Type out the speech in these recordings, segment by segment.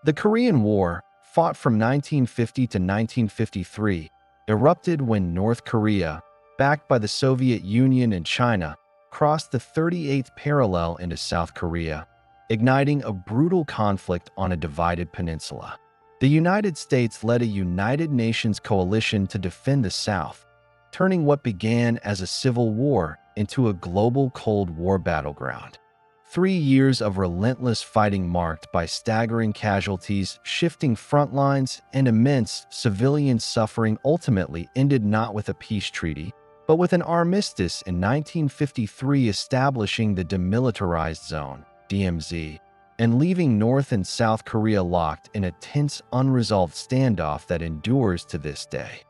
The Korean War, fought from 1950 to 1953, erupted when North Korea, backed by the Soviet Union and China, crossed the 38th parallel into South Korea, igniting a brutal conflict on a divided peninsula. The United States led a United Nations coalition to defend the South, turning what began as a civil war into a global Cold War battleground. 3 years of relentless fighting marked by staggering casualties, shifting front lines, and immense civilian suffering ultimately ended not with a peace treaty, but with an armistice in 1953 establishing the Demilitarized Zone, DMZ, and leaving North and South Korea locked in a tense, unresolved standoff that endures to this day.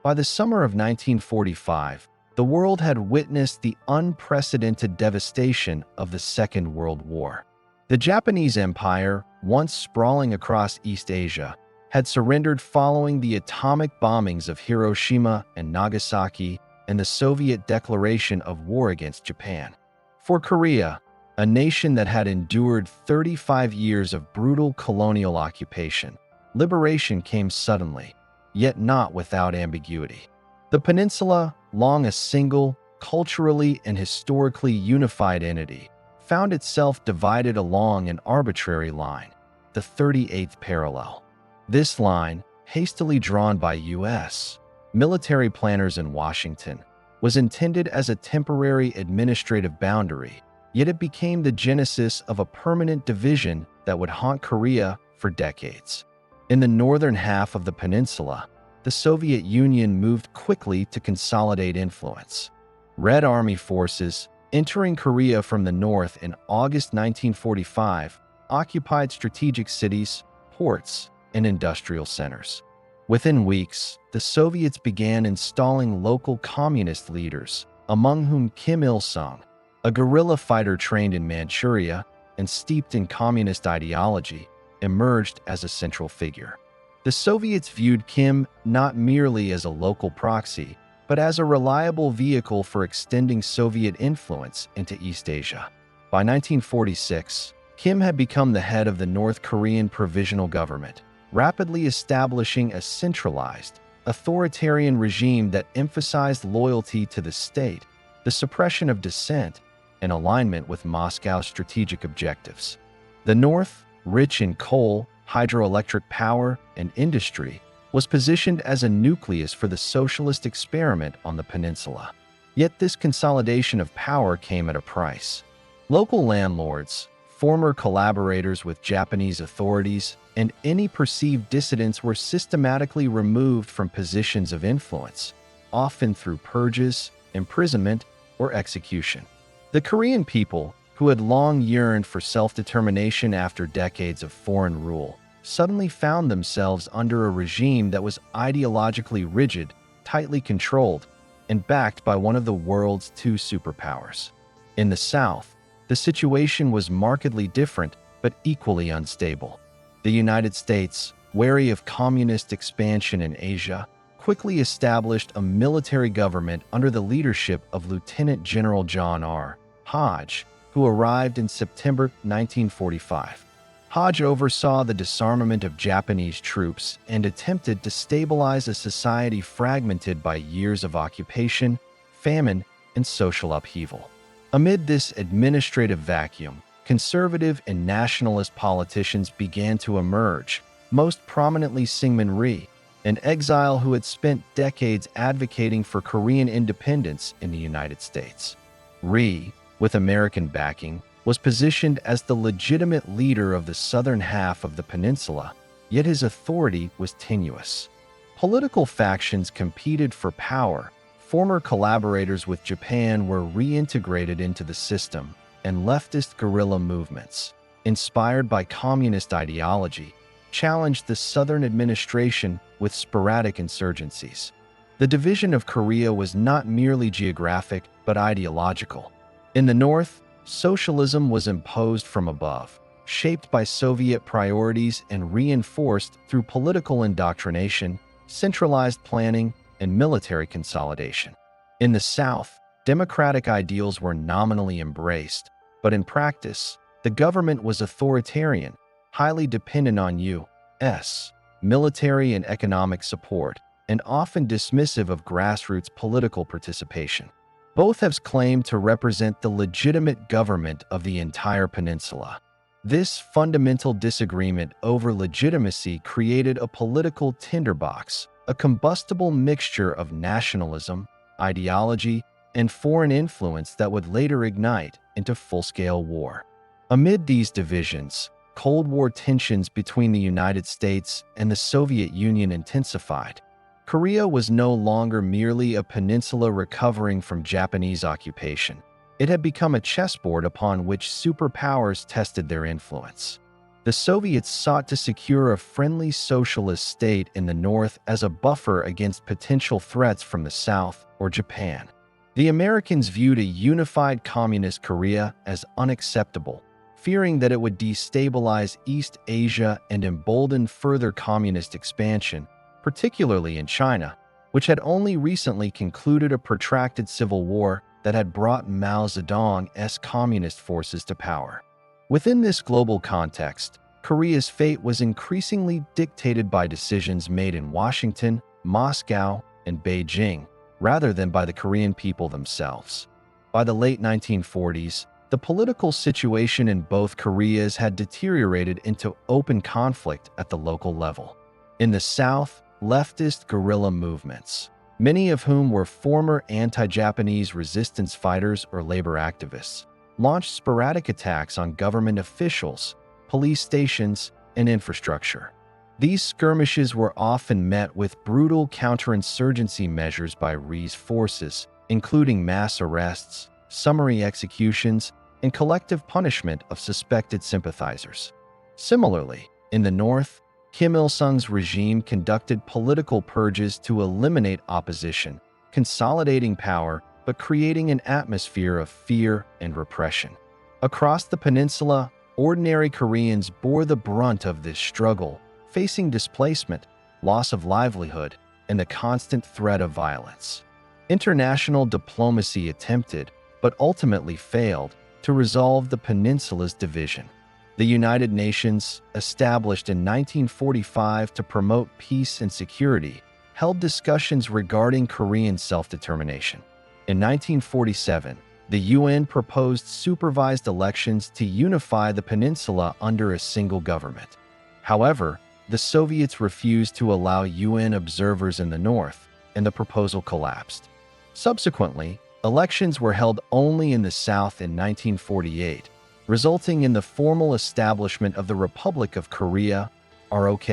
By the summer of 1945, the world had witnessed the unprecedented devastation of the Second World War. The Japanese Empire, once sprawling across East Asia, had surrendered following the atomic bombings of Hiroshima and Nagasaki and the Soviet declaration of war against Japan. For Korea, a nation that had endured 35 years of brutal colonial occupation, liberation came suddenly, yet not without ambiguity. The peninsula, long a single, culturally and historically unified entity, found itself divided along an arbitrary line, the 38th parallel. This line, hastily drawn by U.S. military planners in Washington, was intended as a temporary administrative boundary, yet it became the genesis of a permanent division that would haunt Korea for decades. In the northern half of the peninsula, the Soviet Union moved quickly to consolidate influence. Red Army forces, entering Korea from the north in August 1945, occupied strategic cities, ports, and industrial centers. Within weeks, the Soviets began installing local communist leaders, among whom Kim Il-sung, a guerrilla fighter trained in Manchuria and steeped in communist ideology, emerged as a central figure. The Soviets viewed Kim not merely as a local proxy, but as a reliable vehicle for extending Soviet influence into East Asia. By 1946, Kim had become the head of the North Korean Provisional Government, rapidly establishing a centralized, authoritarian regime that emphasized loyalty to the state, the suppression of dissent, and alignment with Moscow's strategic objectives. The North, rich in coal, hydroelectric power, and industry, was positioned as a nucleus for the socialist experiment on the peninsula. Yet this consolidation of power came at a price. Local landlords, former collaborators with Japanese authorities, and any perceived dissidents were systematically removed from positions of influence, often through purges, imprisonment, or execution. The Korean people, who had long yearned for self-determination after decades of foreign rule, suddenly found themselves under a regime that was ideologically rigid, tightly controlled, and backed by one of the world's two superpowers. In the South, the situation was markedly different but equally unstable. The United States, wary of communist expansion in Asia, quickly established a military government under the leadership of Lieutenant General John R. Hodge, who arrived in September 1945. Hodge oversaw the disarmament of Japanese troops and attempted to stabilize a society fragmented by years of occupation, famine, and social upheaval. Amid this administrative vacuum, conservative and nationalist politicians began to emerge, most prominently Syngman Rhee, an exile who had spent decades advocating for Korean independence in the United States. Rhee, with American backing, was positioned as the legitimate leader of the southern half of the peninsula, yet his authority was tenuous. Political factions competed for power, former collaborators with Japan were reintegrated into the system, and leftist guerrilla movements, inspired by communist ideology, challenged the southern administration with sporadic insurgencies. The division of Korea was not merely geographic but ideological. In the north, socialism was imposed from above, shaped by Soviet priorities and reinforced through political indoctrination, centralized planning, and military consolidation. In the South, Democratic ideals were nominally embraced, but in practice, the government was authoritarian, highly dependent on U.S. military and economic support, and often dismissive of grassroots political participation. Both have claimed to represent the legitimate government of the entire peninsula. This fundamental disagreement over legitimacy created a political tinderbox, a combustible mixture of nationalism, ideology, and foreign influence that would later ignite into full-scale war. Amid these divisions, Cold War tensions between the United States and the Soviet Union intensified. Korea was no longer merely a peninsula recovering from Japanese occupation. It had become a chessboard upon which superpowers tested their influence. The Soviets sought to secure a friendly socialist state in the north as a buffer against potential threats from the south or Japan. The Americans viewed a unified communist Korea as unacceptable, fearing that it would destabilize East Asia and embolden further communist expansion, particularly in China, which had only recently concluded a protracted civil war that had brought Mao Zedong's communist forces to power. Within this global context, Korea's fate was increasingly dictated by decisions made in Washington, Moscow, and Beijing, rather than by the Korean people themselves. By the late 1940s, the political situation in both Koreas had deteriorated into open conflict at the local level. In the South, leftist guerrilla movements, many of whom were former anti-Japanese resistance fighters or labor activists, launched sporadic attacks on government officials, police stations, and infrastructure. These skirmishes were often met with brutal counterinsurgency measures by Rhee's forces, including mass arrests, summary executions, and collective punishment of suspected sympathizers. Similarly, in the North, Kim Il-sung's regime conducted political purges to eliminate opposition, consolidating power but creating an atmosphere of fear and repression. Across the peninsula, ordinary Koreans bore the brunt of this struggle, facing displacement, loss of livelihood, and the constant threat of violence. International diplomacy attempted, but ultimately failed, to resolve the peninsula's division. The United Nations, established in 1945 to promote peace and security, held discussions regarding Korean self-determination. In 1947, the UN proposed supervised elections to unify the peninsula under a single government. However, the Soviets refused to allow UN observers in the north, and the proposal collapsed. Subsequently, elections were held only in the South in 1948, resulting in the formal establishment of the Republic of Korea, ROK,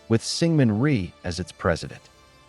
with Syngman Rhee as its president.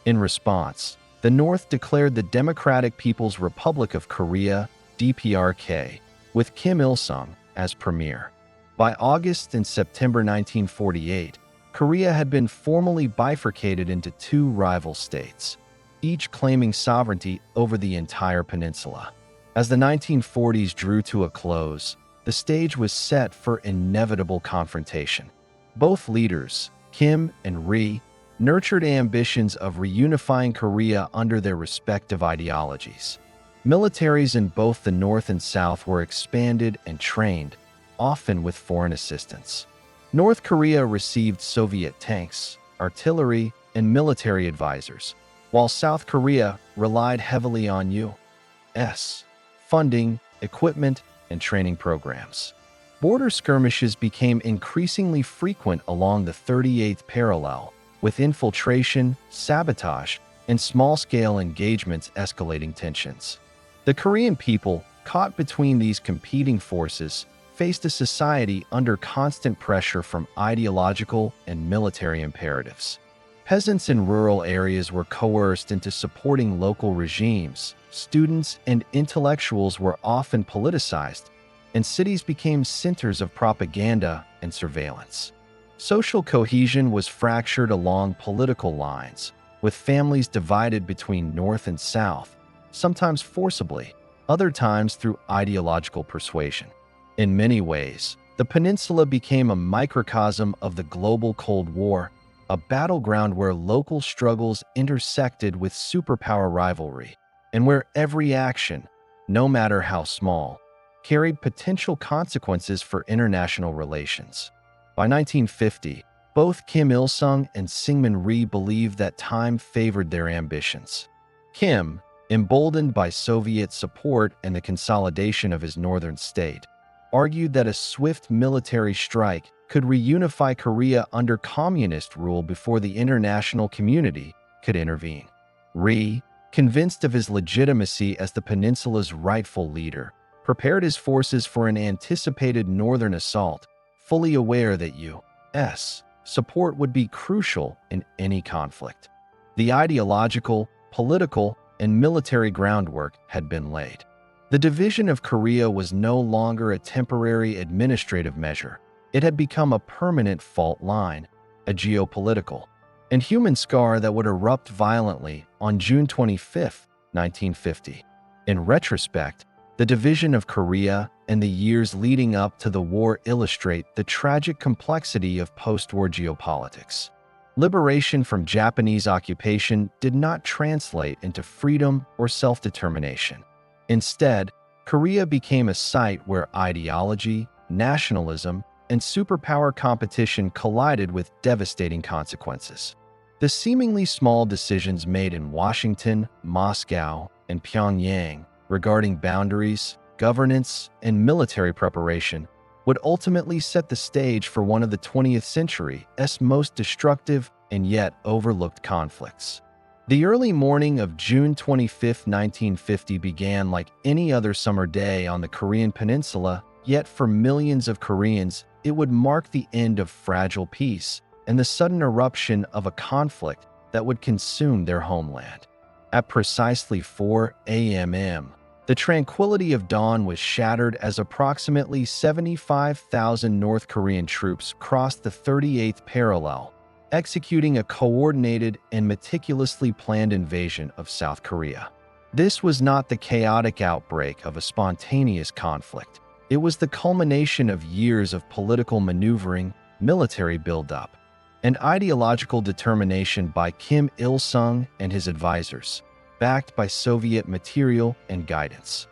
In response, the North declared the Democratic People's Republic of Korea, DPRK, with Kim Il-sung as premier. By August and September 1948, Korea had been formally bifurcated into two rival states, each claiming sovereignty over the entire peninsula. As the 1940s drew to a close, the stage was set for inevitable confrontation. Both leaders, Kim and Rhee, nurtured ambitions of reunifying Korea under their respective ideologies. Militaries in both the North and South were expanded and trained, often with foreign assistance. North Korea received Soviet tanks, artillery, and military advisors, while South Korea relied heavily on U.S. funding, equipment, and training programs. Border skirmishes became increasingly frequent along the 38th parallel, with infiltration, sabotage, and small-scale engagements escalating tensions. The Korean people, caught between these competing forces, faced a society under constant pressure from ideological and military imperatives. Peasants in rural areas were coerced into supporting local regimes, students and intellectuals were often politicized, and cities became centers of propaganda and surveillance. Social cohesion was fractured along political lines, with families divided between North and South, sometimes forcibly, other times through ideological persuasion. In many ways, the peninsula became a microcosm of the global Cold War, a battleground where local struggles intersected with superpower rivalry, and where every action, no matter how small, carried potential consequences for international relations. By 1950, both Kim Il-sung and Syngman Rhee believed that time favored their ambitions. Kim, emboldened by Soviet support and the consolidation of his northern state, argued that a swift military strike could reunify Korea under communist rule before the international community could intervene. Rhee, convinced of his legitimacy as the peninsula's rightful leader, prepared his forces for an anticipated northern assault, fully aware that U.S. support would be crucial in any conflict. The ideological, political, and military groundwork had been laid. The division of Korea was no longer a temporary administrative measure. It had become a permanent fault line, a geopolitical and human scar that would erupt violently on June 25, 1950. In retrospect, the division of Korea and the years leading up to the war illustrate the tragic complexity of post-war geopolitics. Liberation from Japanese occupation did not translate into freedom or self-determination. Instead, Korea became a site where ideology, nationalism, and superpower competition collided with devastating consequences. The seemingly small decisions made in Washington, Moscow, and Pyongyang regarding boundaries, governance, and military preparation would ultimately set the stage for one of the 20th century's most destructive and yet overlooked conflicts. The early morning of June 25, 1950 began like any other summer day on the Korean Peninsula, yet for millions of Koreans, it would mark the end of fragile peace and the sudden eruption of a conflict that would consume their homeland. At precisely 4 a.m., the tranquility of dawn was shattered as approximately 75,000 North Korean troops crossed the 38th parallel, executing a coordinated and meticulously planned invasion of South Korea. This was not the chaotic outbreak of a spontaneous conflict. It was the culmination of years of political maneuvering, military buildup, and ideological determination by Kim Il-sung and his advisors, backed by Soviet material and guidance.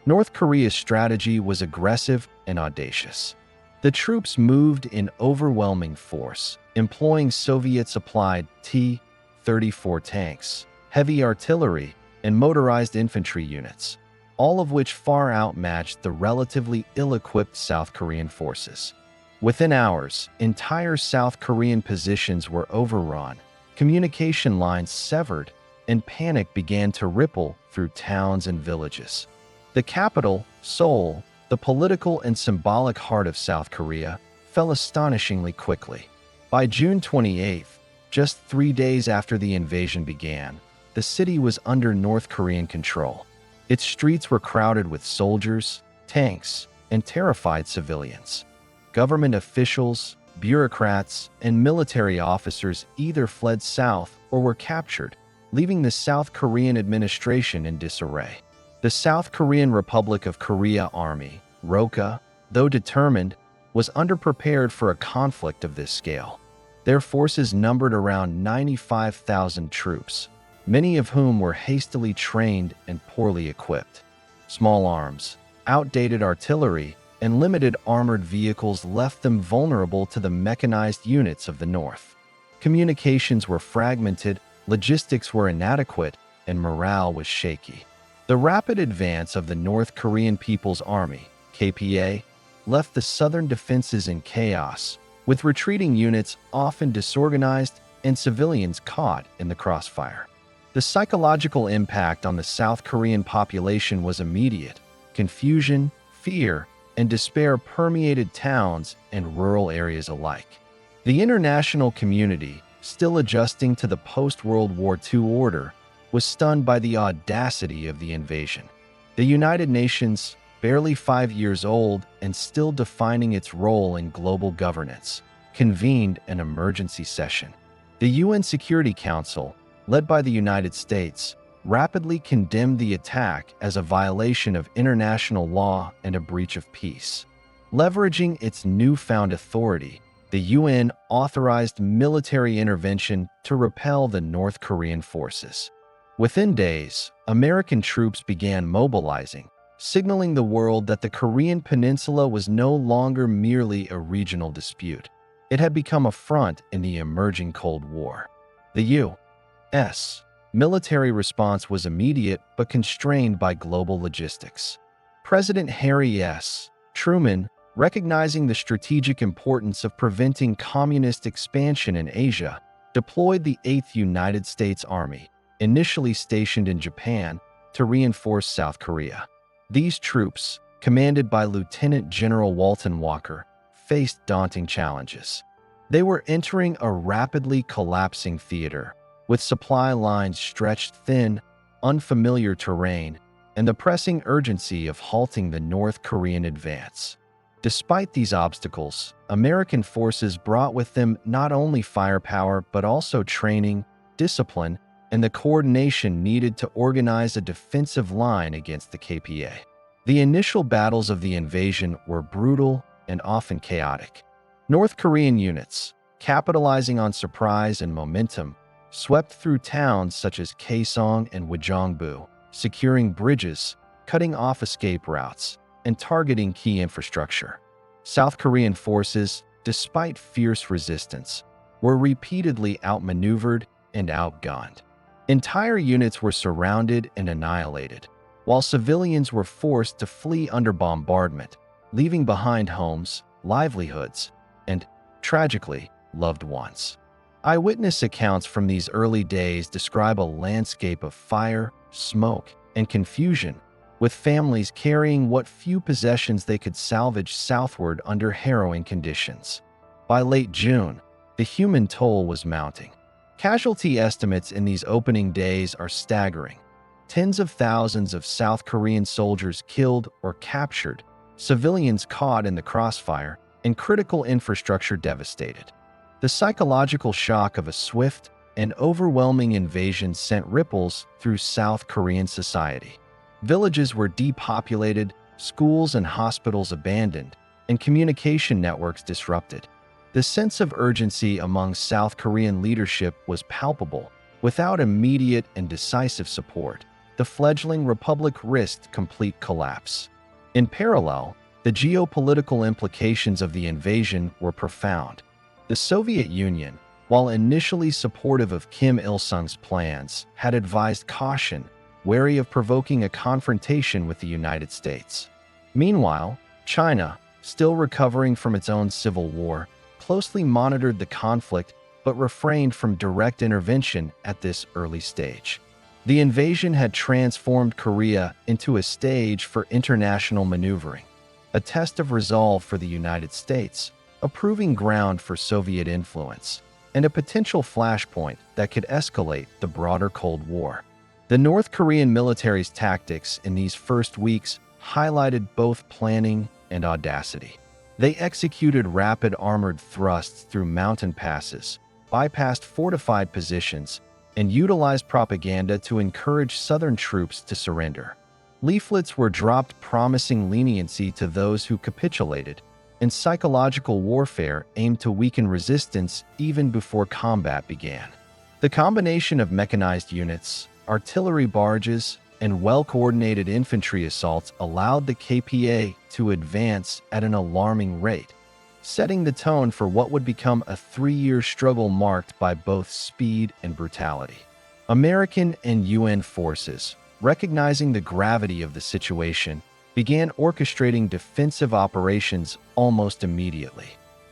North Korea's strategy was aggressive and audacious. The troops moved in overwhelming force, employing Soviet-supplied T-34 tanks, heavy artillery, and motorized infantry units, all of which far outmatched the relatively ill-equipped South Korean forces. Within hours, entire South Korean positions were overrun, communication lines severed, and panic began to ripple through towns and villages. The capital, Seoul, the political and symbolic heart of South Korea, fell astonishingly quickly. By June 28th, just 3 days after the invasion began, the city was under North Korean control. Its streets were crowded with soldiers, tanks, and terrified civilians. Government officials, bureaucrats, and military officers either fled south or were captured, leaving the South Korean administration in disarray. The South Korean Republic of Korea Army, ROKA, though determined, was underprepared for a conflict of this scale. Their forces numbered around 95,000 troops, many of whom were hastily trained and poorly equipped. Small arms, outdated artillery, and limited armored vehicles left them vulnerable to the mechanized units of the North. Communications were fragmented, logistics were inadequate, and morale was shaky. The rapid advance of the North Korean People's Army, KPA, left the southern defenses in chaos, with retreating units often disorganized and civilians caught in the crossfire. The psychological impact on the South Korean population was immediate. Confusion, fear, and despair permeated towns and rural areas alike. The international community, still adjusting to the post-World War II order, was stunned by the audacity of the invasion. The United Nations, barely 5 years old and still defining its role in global governance, convened an emergency session. The UN Security Council, led by the United States, rapidly condemned the attack as a violation of international law and a breach of peace. Leveraging its newfound authority, the UN authorized military intervention to repel the North Korean forces. Within days, American troops began mobilizing, signaling the world that the Korean Peninsula was no longer merely a regional dispute. It had become a front in the emerging Cold War. The U.S. military response was immediate but constrained by global logistics. President Harry S. Truman, recognizing the strategic importance of preventing communist expansion in Asia, deployed the 8th United States Army, initially stationed in Japan, to reinforce South Korea. These troops, commanded by Lieutenant General Walton Walker, faced daunting challenges. They were entering a rapidly collapsing theater, with supply lines stretched thin, unfamiliar terrain, and the pressing urgency of halting the North Korean advance. Despite these obstacles, American forces brought with them not only firepower but also training, discipline, and the coordination needed to organize a defensive line against the KPA. The initial battles of the invasion were brutal and often chaotic. North Korean units, capitalizing on surprise and momentum, swept through towns such as Kaesong and Wjeongbu, securing bridges, cutting off escape routes, and targeting key infrastructure. South Korean forces, despite fierce resistance, were repeatedly outmaneuvered and outgunned. Entire units were surrounded and annihilated, while civilians were forced to flee under bombardment, leaving behind homes, livelihoods, and, tragically, loved ones. Eyewitness accounts from these early days describe a landscape of fire, smoke, and confusion, with families carrying what few possessions they could salvage southward under harrowing conditions. By late June, the human toll was mounting. Casualty estimates in these opening days are staggering. Tens of thousands of South Korean soldiers killed or captured, civilians caught in the crossfire, and critical infrastructure devastated. The psychological shock of a swift and overwhelming invasion sent ripples through South Korean society. Villages were depopulated, schools and hospitals abandoned, and communication networks disrupted. The sense of urgency among South Korean leadership was palpable. Without immediate and decisive support, the fledgling republic risked complete collapse. In parallel, the geopolitical implications of the invasion were profound. The Soviet Union, while initially supportive of Kim Il-sung's plans, had advised caution, wary of provoking a confrontation with the United States. Meanwhile, China, still recovering from its own civil war, closely monitored the conflict but refrained from direct intervention at this early stage. The invasion had transformed Korea into a stage for international maneuvering, a test of resolve for the United States, a proving ground for Soviet influence, and a potential flashpoint that could escalate the broader Cold War. The North Korean military's tactics in these first weeks highlighted both planning and audacity. They executed rapid armored thrusts through mountain passes, bypassed fortified positions, and utilized propaganda to encourage Southern troops to surrender. Leaflets were dropped promising leniency to those who capitulated, and psychological warfare aimed to weaken resistance even before combat began. The combination of mechanized units, artillery barges, and well-coordinated infantry assaults allowed the KPA to advance at an alarming rate, setting the tone for what would become a 3-year struggle marked by both speed and brutality. American and UN forces, recognizing the gravity of the situation, began orchestrating defensive operations almost immediately.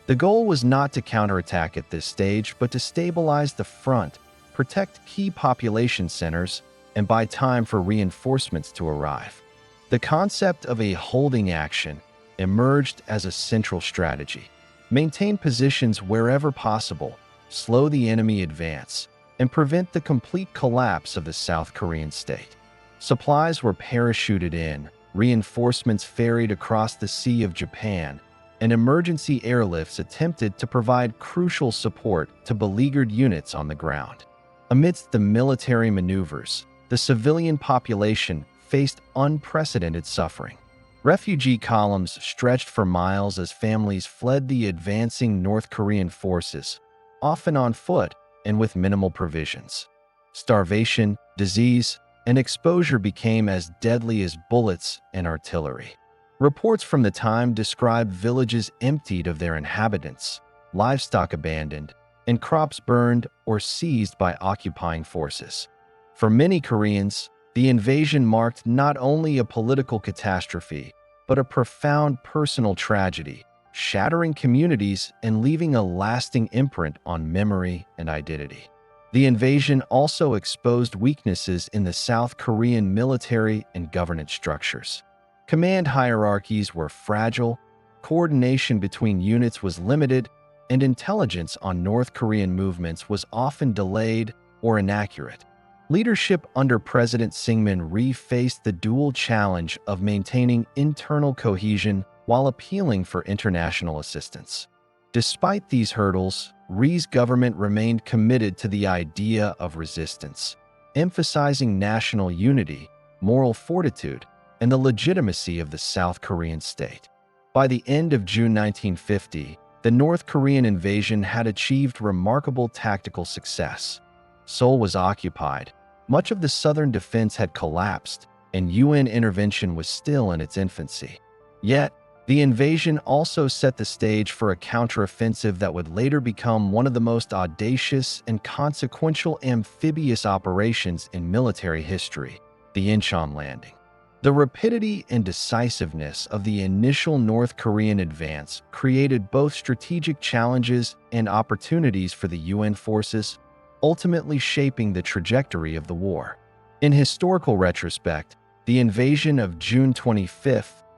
The goal was not to counterattack at this stage, but to stabilize the front, protect key population centers, and buy time for reinforcements to arrive. The concept of a holding action emerged as a central strategy. Maintain positions wherever possible, slow the enemy advance, and prevent the complete collapse of the South Korean state. Supplies were parachuted in, reinforcements ferried across the Sea of Japan, and emergency airlifts attempted to provide crucial support to beleaguered units on the ground. Amidst the military maneuvers, the civilian population faced unprecedented suffering. Refugee columns stretched for miles as families fled the advancing North Korean forces, often on foot and with minimal provisions. Starvation, disease, and exposure became as deadly as bullets and artillery. Reports from the time describe villages emptied of their inhabitants, livestock abandoned, and crops burned or seized by occupying forces. For many Koreans, the invasion marked not only a political catastrophe, but a profound personal tragedy, shattering communities and leaving a lasting imprint on memory and identity. The invasion also exposed weaknesses in the South Korean military and governance structures. Command hierarchies were fragile, coordination between units was limited, and intelligence on North Korean movements was often delayed or inaccurate. Leadership under President Syngman Rhee faced the dual challenge of maintaining internal cohesion while appealing for international assistance. Despite these hurdles, Rhee's government remained committed to the idea of resistance, emphasizing national unity, moral fortitude, and the legitimacy of the South Korean state. By the end of June 1950, the North Korean invasion had achieved remarkable tactical success. Seoul was occupied, much of the southern defense had collapsed, and UN intervention was still in its infancy. Yet, the invasion also set the stage for a counteroffensive that would later become one of the most audacious and consequential amphibious operations in military history, the Inchon Landing. The rapidity and decisiveness of the initial North Korean advance created both strategic challenges and opportunities for the UN forces, ultimately shaping the trajectory of the war. In historical retrospect, the invasion of June 25,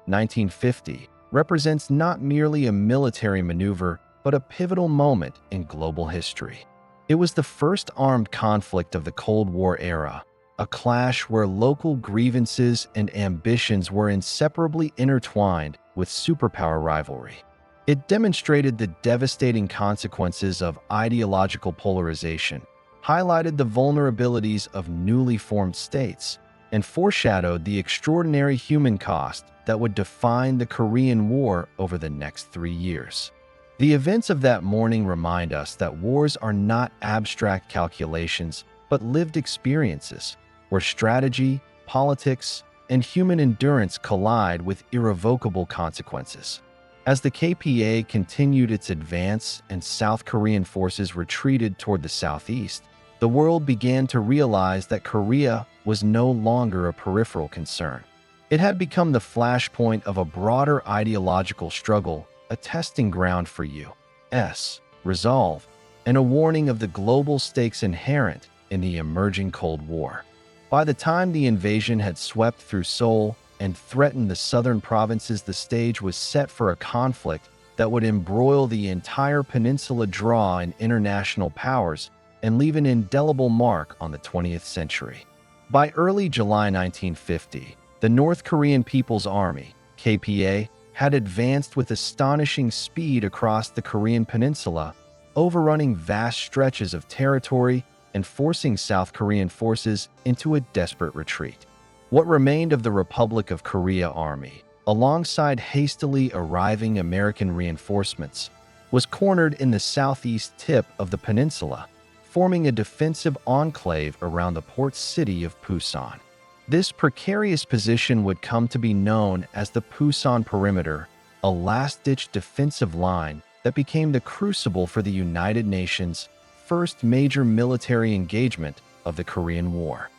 1950, represents not merely a military maneuver, but a pivotal moment in global history. It was the first armed conflict of the Cold War era, a clash where local grievances and ambitions were inseparably intertwined with superpower rivalry. It demonstrated the devastating consequences of ideological polarization, highlighted the vulnerabilities of newly formed states, and foreshadowed the extraordinary human cost that would define the Korean War over the next 3 years. The events of that morning remind us that wars are not abstract calculations, but lived experiences, where strategy, politics, and human endurance collide with irrevocable consequences. As the KPA continued its advance and South Korean forces retreated toward the southeast, the world began to realize that Korea was no longer a peripheral concern. It had become the flashpoint of a broader ideological struggle, a testing ground for U.S. resolve, and a warning of the global stakes inherent in the emerging Cold War. By the time the invasion had swept through Seoul and threatened the southern provinces, the stage was set for a conflict that would embroil the entire peninsula, draw in international powers, and leave an indelible mark on the 20th century. By early July 1950, the North Korean People's Army, KPA, had advanced with astonishing speed across the Korean Peninsula, overrunning vast stretches of territory and forcing South Korean forces into a desperate retreat. What remained of the Republic of Korea Army, alongside hastily arriving American reinforcements, was cornered in the southeast tip of the peninsula, forming a defensive enclave around the port city of Pusan. This precarious position would come to be known as the Pusan Perimeter, a last-ditch defensive line that became the crucible for the United Nations' first major military engagement of the Korean War.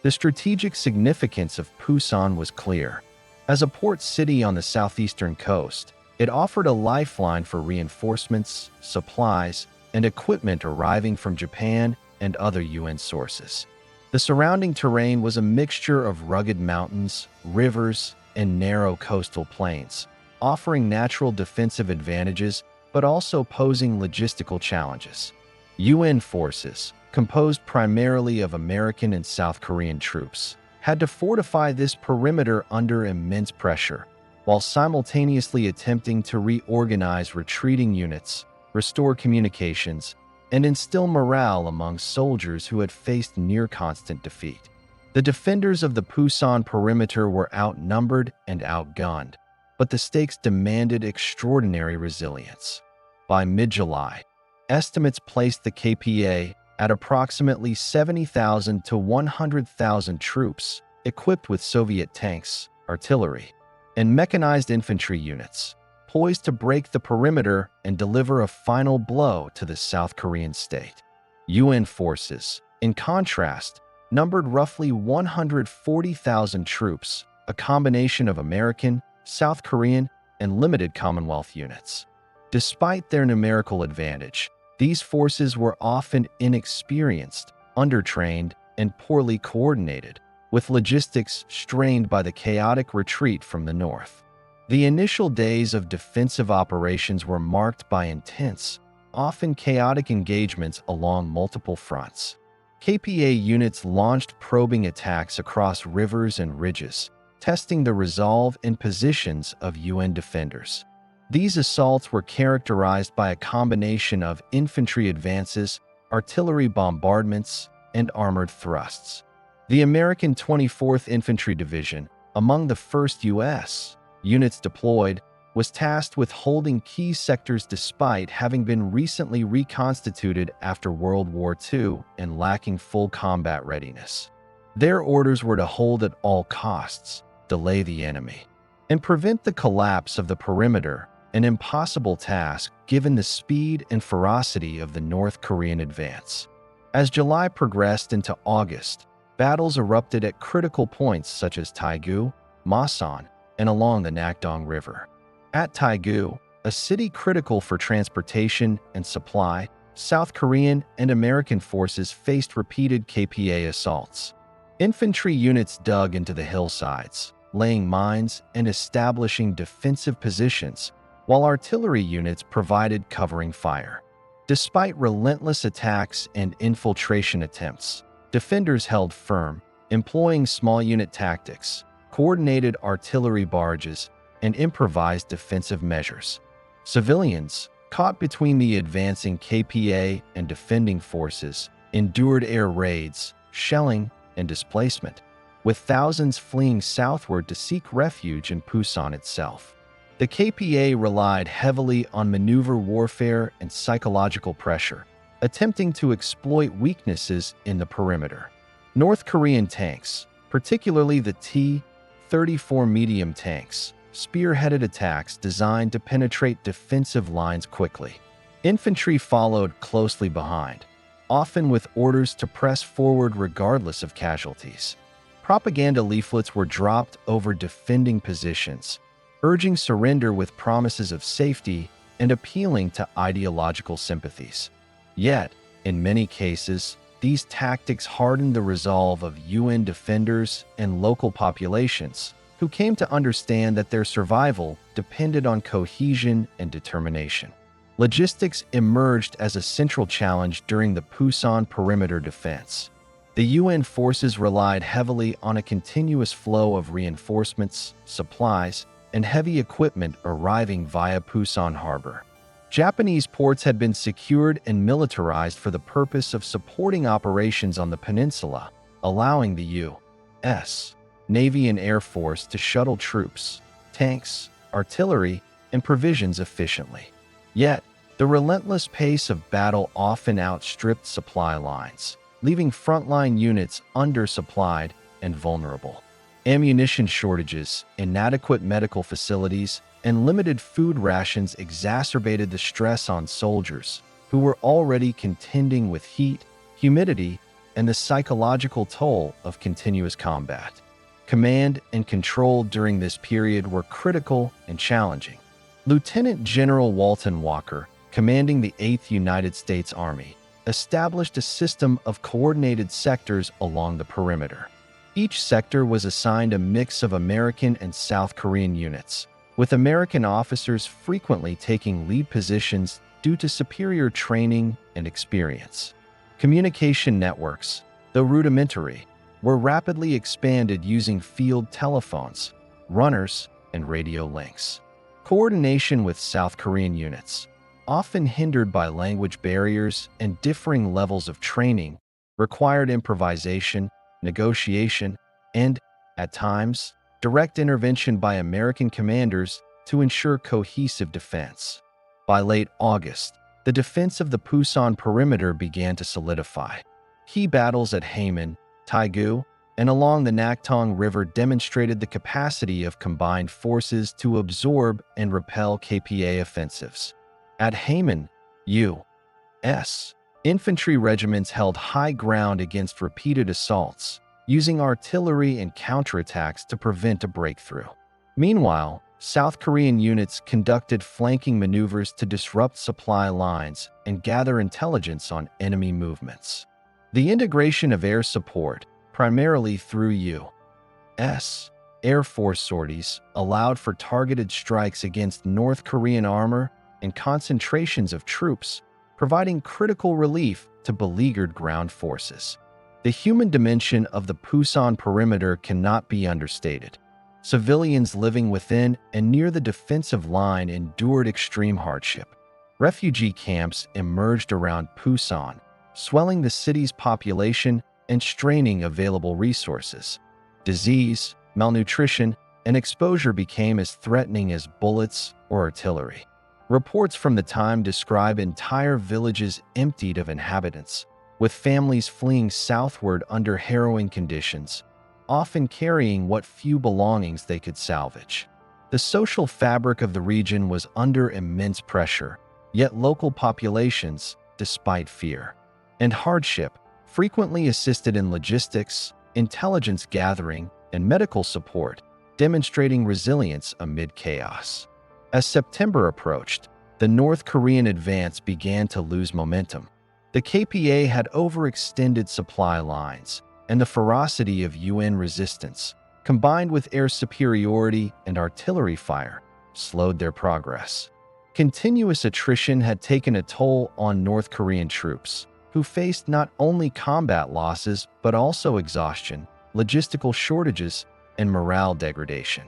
The strategic significance of Pusan was clear. As a port city on the southeastern coast, it offered a lifeline for reinforcements, supplies, and equipment arriving from Japan and other UN sources. The surrounding terrain was a mixture of rugged mountains, rivers, and narrow coastal plains, offering natural defensive advantages but also posing logistical challenges. UN forces, composed primarily of American and South Korean troops, had to fortify this perimeter under immense pressure, while simultaneously attempting to reorganize retreating units, restore communications, and instill morale among soldiers who had faced near-constant defeat. The defenders of the Pusan Perimeter were outnumbered and outgunned, but the stakes demanded extraordinary resilience. By mid-July, estimates placed the KPA at approximately 70,000 to 100,000 troops, equipped with Soviet tanks, artillery, and mechanized infantry units, poised to break the perimeter and deliver a final blow to the South Korean state. UN forces, in contrast, numbered roughly 140,000 troops, a combination of American, South Korean, and limited Commonwealth units. Despite their numerical advantage, these forces were often inexperienced, undertrained, and poorly coordinated, with logistics strained by the chaotic retreat from the north. The initial days of defensive operations were marked by intense, often chaotic engagements along multiple fronts. KPA units launched probing attacks across rivers and ridges, testing the resolve and positions of UN defenders. These assaults were characterized by a combination of infantry advances, artillery bombardments, and armored thrusts. The American 24th Infantry Division, among the first U.S. units deployed, was tasked with holding key sectors despite having been recently reconstituted after World War II and lacking full combat readiness. Their orders were to hold at all costs, delay the enemy, and prevent the collapse of the perimeter, an impossible task given the speed and ferocity of the North Korean advance. As July progressed into August, battles erupted at critical points such as Taegu, Masan, and along the Nakdong River. At Taegu, a city critical for transportation and supply, South Korean and American forces faced repeated KPA assaults. Infantry units dug into the hillsides, laying mines and establishing defensive positions, while artillery units provided covering fire. Despite relentless attacks and infiltration attempts, defenders held firm, employing small unit tactics, coordinated artillery barrages, and improvised defensive measures. Civilians, caught between the advancing KPA and defending forces, endured air raids, shelling, and displacement, with thousands fleeing southward to seek refuge in Pusan itself. The KPA relied heavily on maneuver warfare and psychological pressure, attempting to exploit weaknesses in the perimeter. North Korean tanks, particularly the T-34 medium tanks, spearheaded attacks designed to penetrate defensive lines quickly. Infantry followed closely behind, often with orders to press forward regardless of casualties. Propaganda leaflets were dropped over defending positions, urging surrender with promises of safety and appealing to ideological sympathies. Yet, in many cases, these tactics hardened the resolve of UN defenders and local populations, who came to understand that their survival depended on cohesion and determination. Logistics emerged as a central challenge during the Pusan perimeter defense. The UN forces relied heavily on a continuous flow of reinforcements, supplies, and heavy equipment arriving via Pusan Harbor. Japanese ports had been secured and militarized for the purpose of supporting operations on the peninsula, allowing the U.S. Navy and Air Force to shuttle troops, tanks, artillery, and provisions efficiently. Yet, the relentless pace of battle often outstripped supply lines, leaving frontline units undersupplied and vulnerable. Ammunition shortages, inadequate medical facilities, and limited food rations exacerbated the stress on soldiers, who were already contending with heat, humidity, and the psychological toll of continuous combat. Command and control during this period were critical and challenging. Lieutenant General Walton Walker, commanding the 8th United States Army, established a system of coordinated sectors along the perimeter. Each sector was assigned a mix of American and South Korean units, with American officers frequently taking lead positions due to superior training and experience. Communication networks, though rudimentary, were rapidly expanded using field telephones, runners, and radio links. Coordination with South Korean units, often hindered by language barriers and differing levels of training, required improvisation, negotiation, and, at times, direct intervention by American commanders to ensure cohesive defense. By late August, the defense of the Pusan Perimeter began to solidify. Key battles at Haimen, Taegu, and along the Naktong River demonstrated the capacity of combined forces to absorb and repel KPA offensives. At Haimen, U.S. infantry regiments held high ground against repeated assaults, using artillery and counterattacks to prevent a breakthrough. Meanwhile, South Korean units conducted flanking maneuvers to disrupt supply lines and gather intelligence on enemy movements. The integration of air support, primarily through U.S. Air Force sorties, allowed for targeted strikes against North Korean armor and concentrations of troops, providing critical relief to beleaguered ground forces. The human dimension of the Pusan Perimeter cannot be understated. Civilians living within and near the defensive line endured extreme hardship. Refugee camps emerged around Pusan, swelling the city's population and straining available resources. Disease, malnutrition, and exposure became as threatening as bullets or artillery. Reports from the time describe entire villages emptied of inhabitants, with families fleeing southward under harrowing conditions, often carrying what few belongings they could salvage. The social fabric of the region was under immense pressure, yet local populations, despite fear and hardship, frequently assisted in logistics, intelligence gathering, and medical support, demonstrating resilience amid chaos. As September approached, the North Korean advance began to lose momentum. The KPA had overextended supply lines, and the ferocity of UN resistance, combined with air superiority and artillery fire, slowed their progress. Continuous attrition had taken a toll on North Korean troops, who faced not only combat losses but also exhaustion, logistical shortages, and morale degradation.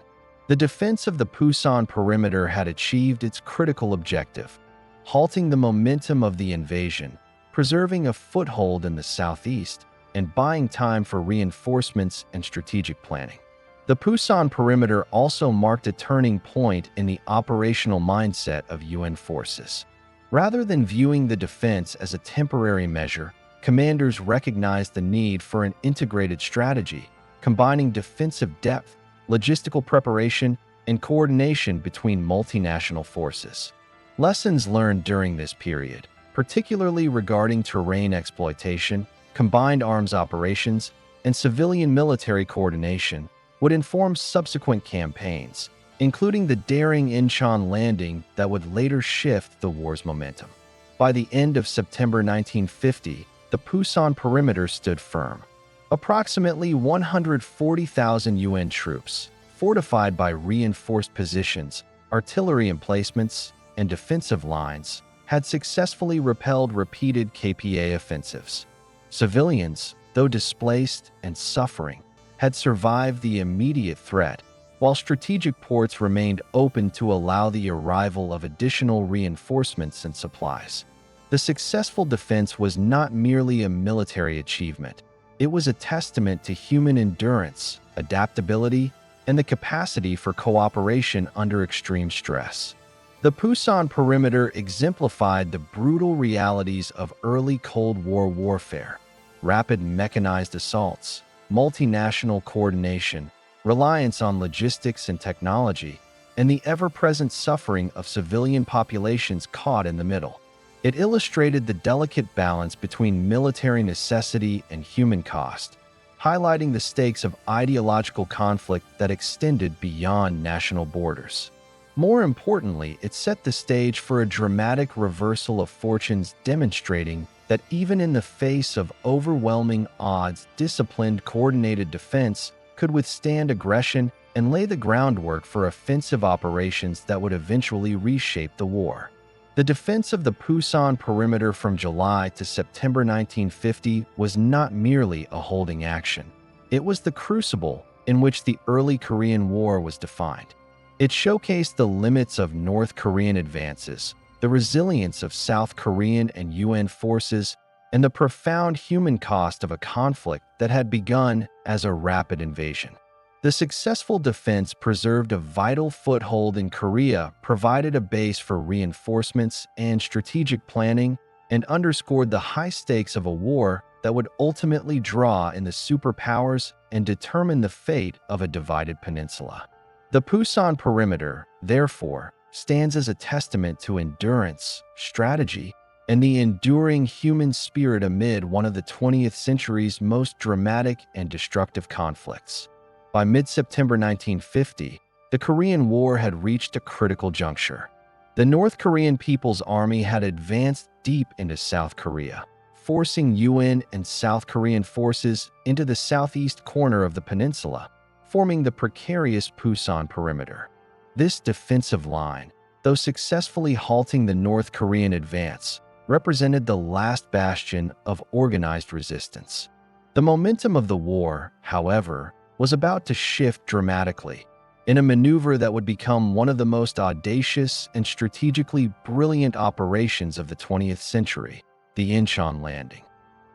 The defense of the Pusan Perimeter had achieved its critical objective, halting the momentum of the invasion, preserving a foothold in the southeast, and buying time for reinforcements and strategic planning. The Pusan Perimeter also marked a turning point in the operational mindset of UN forces. Rather than viewing the defense as a temporary measure, commanders recognized the need for an integrated strategy, combining defensive depth, logistical preparation, and coordination between multinational forces. Lessons learned during this period, particularly regarding terrain exploitation, combined arms operations, and civilian-military coordination, would inform subsequent campaigns, including the daring Inchon Landing that would later shift the war's momentum. By the end of September 1950, the Pusan Perimeter stood firm. Approximately 140,000 UN troops, fortified by reinforced positions, artillery emplacements, and defensive lines, had successfully repelled repeated KPA offensives. Civilians, though displaced and suffering, had survived the immediate threat, while strategic ports remained open to allow the arrival of additional reinforcements and supplies. The successful defense was not merely a military achievement. It was a testament to human endurance, adaptability, and the capacity for cooperation under extreme stress. The Pusan Perimeter exemplified the brutal realities of early Cold War warfare: rapid mechanized assaults, multinational coordination, reliance on logistics and technology, and the ever-present suffering of civilian populations caught in the middle. It illustrated the delicate balance between military necessity and human cost, highlighting the stakes of ideological conflict that extended beyond national borders. More importantly, it set the stage for a dramatic reversal of fortunes, demonstrating that even in the face of overwhelming odds, disciplined, coordinated defense could withstand aggression and lay the groundwork for offensive operations that would eventually reshape the war. The defense of the Pusan Perimeter from July to September 1950 was not merely a holding action. It was the crucible in which the early Korean War was defined. It showcased the limits of North Korean advances, the resilience of South Korean and UN forces, and the profound human cost of a conflict that had begun as a rapid invasion. The successful defense preserved a vital foothold in Korea, provided a base for reinforcements and strategic planning, and underscored the high stakes of a war that would ultimately draw in the superpowers and determine the fate of a divided peninsula. The Pusan Perimeter, therefore, stands as a testament to endurance, strategy, and the enduring human spirit amid one of the 20th century's most dramatic and destructive conflicts. By mid-September 1950, the Korean War had reached a critical juncture. The North Korean People's Army had advanced deep into South Korea, forcing UN and South Korean forces into the southeast corner of the peninsula, forming the precarious Pusan Perimeter. This defensive line, though successfully halting the North Korean advance, represented the last bastion of organized resistance. The momentum of the war, however, was about to shift dramatically in a maneuver that would become one of the most audacious and strategically brilliant operations of the 20th century, the Inchon Landing.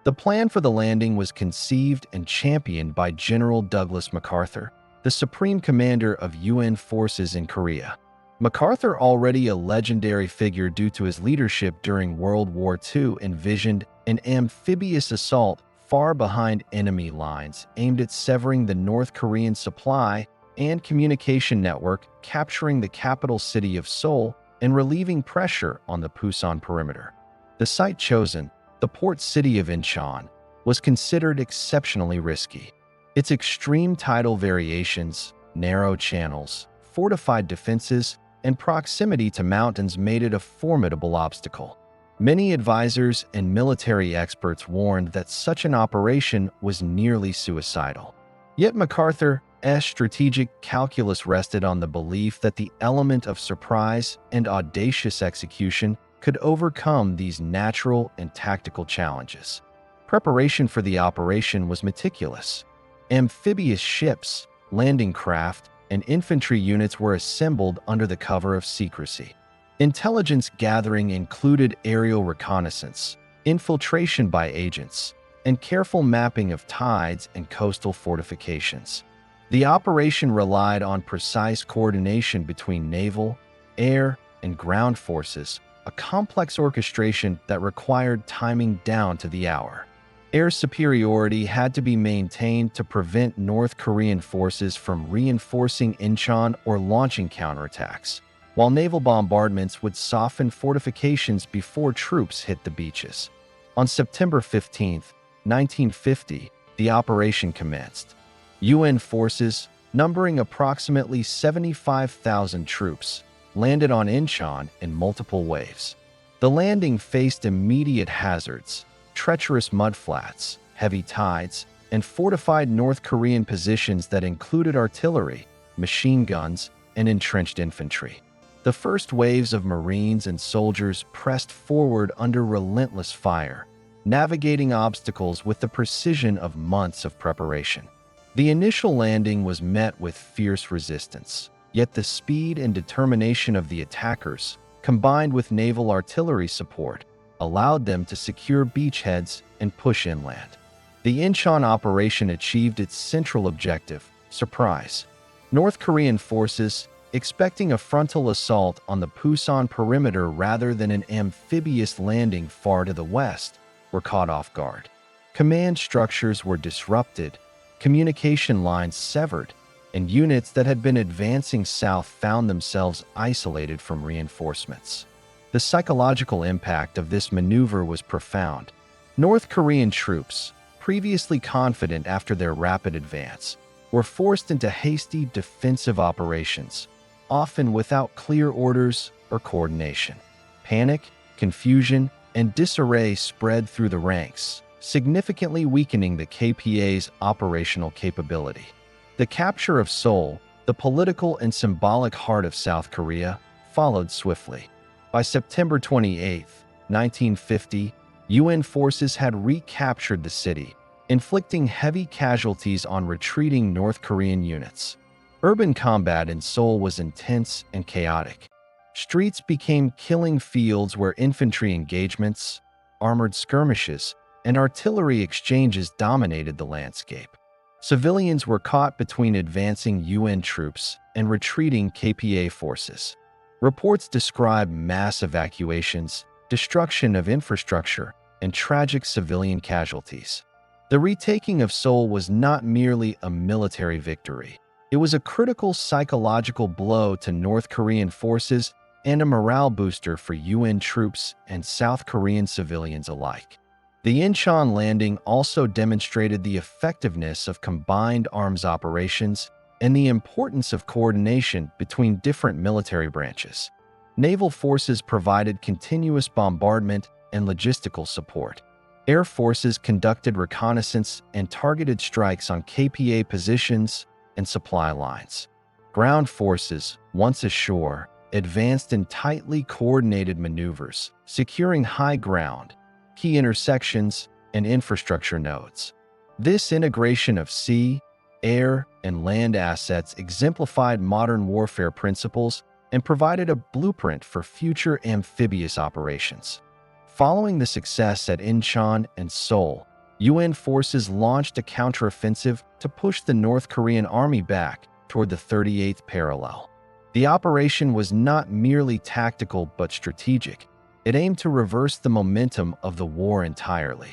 The plan for the landing was conceived and championed by General Douglas MacArthur, the supreme commander of UN forces in Korea. MacArthur, already a legendary figure due to his leadership during World War II, envisioned an amphibious assault far behind enemy lines aimed at severing the North Korean supply and communication network, capturing the capital city of Seoul, and relieving pressure on the Pusan Perimeter. The site chosen, the port city of Inchon, was considered exceptionally risky. Its extreme tidal variations, narrow channels, fortified defenses, and proximity to mountains made it a formidable obstacle. Many advisors and military experts warned that such an operation was nearly suicidal. Yet MacArthur's strategic calculus rested on the belief that the element of surprise and audacious execution could overcome these natural and tactical challenges. Preparation for the operation was meticulous. Amphibious ships, landing craft, and infantry units were assembled under the cover of secrecy. Intelligence gathering included aerial reconnaissance, infiltration by agents, and careful mapping of tides and coastal fortifications. The operation relied on precise coordination between naval, air, and ground forces, a complex orchestration that required timing down to the hour. Air superiority had to be maintained to prevent North Korean forces from reinforcing Inchon or launching counterattacks, while naval bombardments would soften fortifications before troops hit the beaches. On September 15, 1950, the operation commenced. UN forces, numbering approximately 75,000 troops, landed on Inchon in multiple waves. The landing faced immediate hazards: treacherous mudflats, heavy tides, and fortified North Korean positions that included artillery, machine guns, and entrenched infantry. The first waves of Marines and soldiers pressed forward under relentless fire, navigating obstacles with the precision of months of preparation. The initial landing was met with fierce resistance, yet the speed and determination of the attackers, combined with naval artillery support, allowed them to secure beachheads and push inland. The Inchon operation achieved its central objective: surprise. North Korean forces, expecting a frontal assault on the Pusan Perimeter rather than an amphibious landing far to the west, were caught off guard. Command structures were disrupted, communication lines severed, and units that had been advancing south found themselves isolated from reinforcements. The psychological impact of this maneuver was profound. North Korean troops, previously confident after their rapid advance, were forced into hasty defensive operations, often without clear orders or coordination. Panic, confusion, and disarray spread through the ranks, significantly weakening the KPA's operational capability. The capture of Seoul, the political and symbolic heart of South Korea, followed swiftly. By September 28, 1950, UN forces had recaptured the city, inflicting heavy casualties on retreating North Korean units. Urban combat in Seoul was intense and chaotic. Streets became killing fields where infantry engagements, armored skirmishes, and artillery exchanges dominated the landscape. Civilians were caught between advancing UN troops and retreating KPA forces. Reports describe mass evacuations, destruction of infrastructure, and tragic civilian casualties. The retaking of Seoul was not merely a military victory. It was a critical psychological blow to North Korean forces and a morale booster for UN troops and South Korean civilians alike. The Inchon Landing also demonstrated the effectiveness of combined arms operations and the importance of coordination between different military branches. Naval forces provided continuous bombardment and logistical support. Air forces conducted reconnaissance and targeted strikes on KPA positions and supply lines. Ground forces, once ashore, advanced in tightly coordinated maneuvers, securing high ground, key intersections, and infrastructure nodes. This integration of sea, air, and land assets exemplified modern warfare principles and provided a blueprint for future amphibious operations. Following the success at Inchon and Seoul, UN forces launched a counteroffensive to push the North Korean army back toward the 38th parallel. The operation was not merely tactical but strategic. It aimed to reverse the momentum of the war entirely.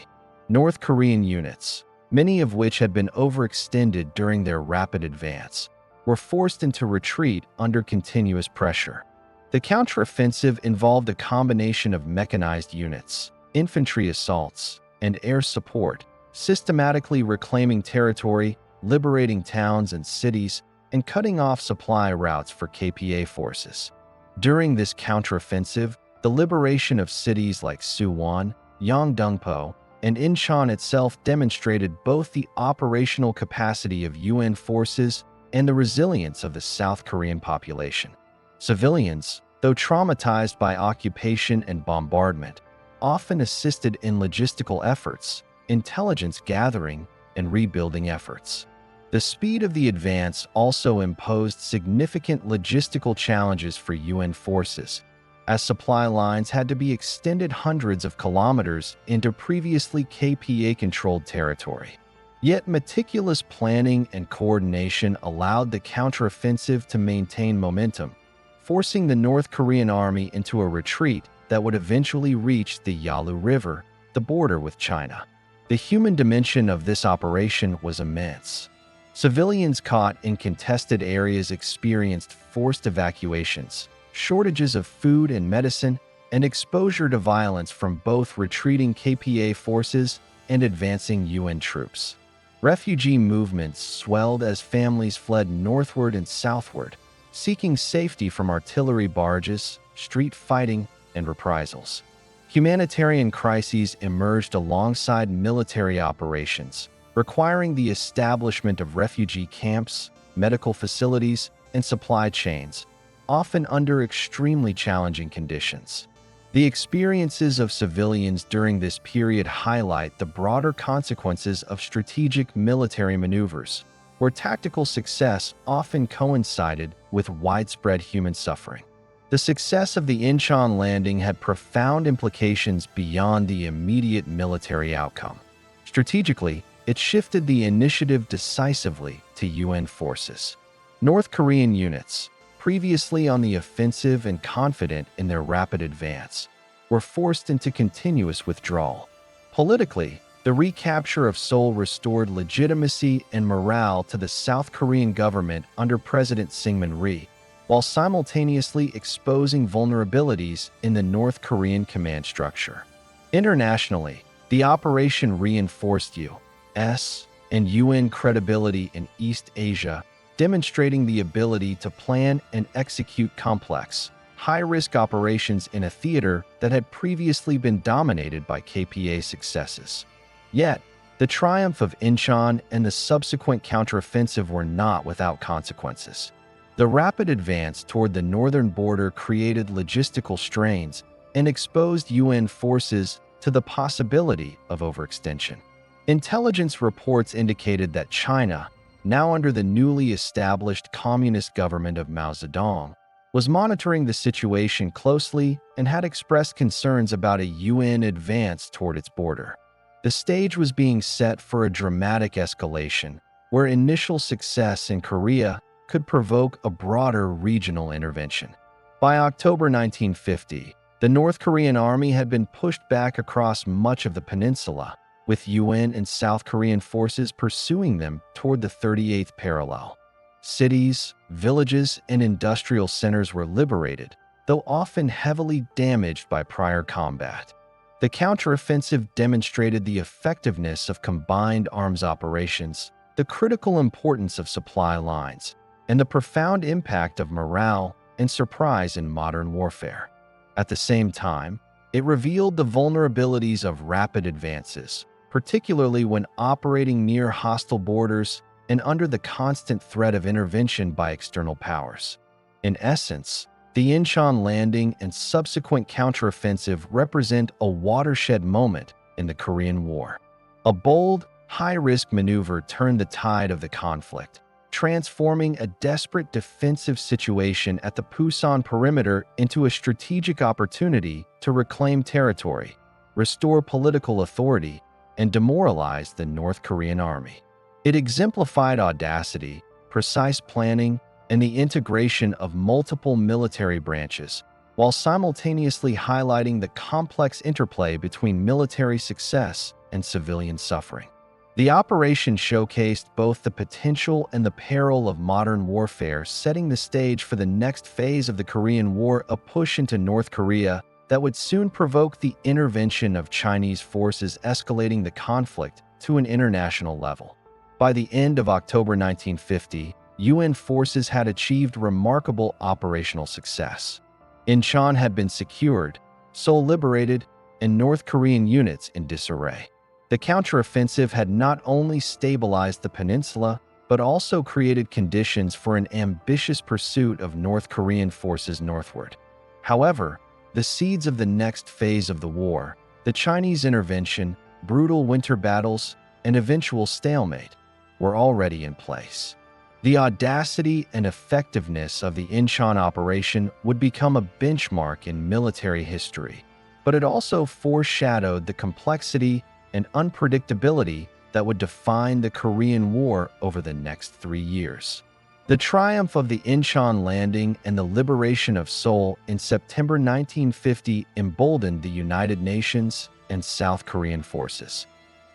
North Korean units, many of which had been overextended during their rapid advance, were forced into retreat under continuous pressure. The counteroffensive involved a combination of mechanized units, infantry assaults, and air support, systematically reclaiming territory, liberating towns and cities, and cutting off supply routes for KPA forces. During this counteroffensive, the liberation of cities like Suwon, Yeongdeungpo, and Incheon itself demonstrated both the operational capacity of UN forces and the resilience of the South Korean population. Civilians, though traumatized by occupation and bombardment, often assisted in logistical efforts, intelligence gathering, and rebuilding efforts. The speed of the advance also imposed significant logistical challenges for UN forces, as supply lines had to be extended hundreds of kilometers into previously KPA-controlled territory. Yet meticulous planning and coordination allowed the counteroffensive to maintain momentum, forcing the North Korean army into a retreat that would eventually reach the Yalu River, the border with China. The human dimension of this operation was immense. Civilians caught in contested areas experienced forced evacuations, shortages of food and medicine, and exposure to violence from both retreating KPA forces and advancing UN troops. Refugee movements swelled as families fled northward and southward, seeking safety from artillery barges, street fighting, and reprisals. Humanitarian crises emerged alongside military operations, requiring the establishment of refugee camps, medical facilities, and supply chains, often under extremely challenging conditions. The experiences of civilians during this period highlight the broader consequences of strategic military maneuvers, where tactical success often coincided with widespread human suffering. The success of the Inchon Landing had profound implications beyond the immediate military outcome. Strategically, it shifted the initiative decisively to UN forces. North Korean units, previously on the offensive and confident in their rapid advance, were forced into continuous withdrawal. Politically, the recapture of Seoul restored legitimacy and morale to the South Korean government under President Syngman Rhee, while simultaneously exposing vulnerabilities in the North Korean command structure. Internationally, the operation reinforced U.S. and UN credibility in East Asia, demonstrating the ability to plan and execute complex, high-risk operations in a theater that had previously been dominated by KPA successes. Yet, the triumph of Incheon and the subsequent counteroffensive were not without consequences. The rapid advance toward the northern border created logistical strains and exposed UN forces to the possibility of overextension. Intelligence reports indicated that China, now under the newly established communist government of Mao Zedong, was monitoring the situation closely and had expressed concerns about a UN advance toward its border. The stage was being set for a dramatic escalation, where initial success in Korea could provoke a broader regional intervention. By October 1950, the North Korean army had been pushed back across much of the peninsula, with UN and South Korean forces pursuing them toward the 38th parallel. Cities, villages, and industrial centers were liberated, though often heavily damaged by prior combat. The counteroffensive demonstrated the effectiveness of combined arms operations, the critical importance of supply lines, and the profound impact of morale and surprise in modern warfare. At the same time, it revealed the vulnerabilities of rapid advances, particularly when operating near hostile borders and under the constant threat of intervention by external powers. In essence, the Inchon Landing and subsequent counteroffensive represent a watershed moment in the Korean War. A bold, high-risk maneuver turned the tide of the conflict, transforming a desperate defensive situation at the Pusan Perimeter into a strategic opportunity to reclaim territory, restore political authority, and demoralize the North Korean army. It exemplified audacity, precise planning, and the integration of multiple military branches, while simultaneously highlighting the complex interplay between military success and civilian suffering. The operation showcased both the potential and the peril of modern warfare, setting the stage for the next phase of the Korean War, a push into North Korea that would soon provoke the intervention of Chinese forces, escalating the conflict to an international level. By the end of October 1950, UN forces had achieved remarkable operational success. Inchon had been secured, Seoul liberated, and North Korean units in disarray. The counteroffensive had not only stabilized the peninsula, but also created conditions for an ambitious pursuit of North Korean forces northward. However, the seeds of the next phase of the war, the Chinese intervention, brutal winter battles, and eventual stalemate, were already in place. The audacity and effectiveness of the Inchon operation would become a benchmark in military history, but it also foreshadowed the complexity and unpredictability that would define the Korean War over the next 3 years. The triumph of the Inchon Landing and the liberation of Seoul in September 1950 emboldened the United Nations and South Korean forces.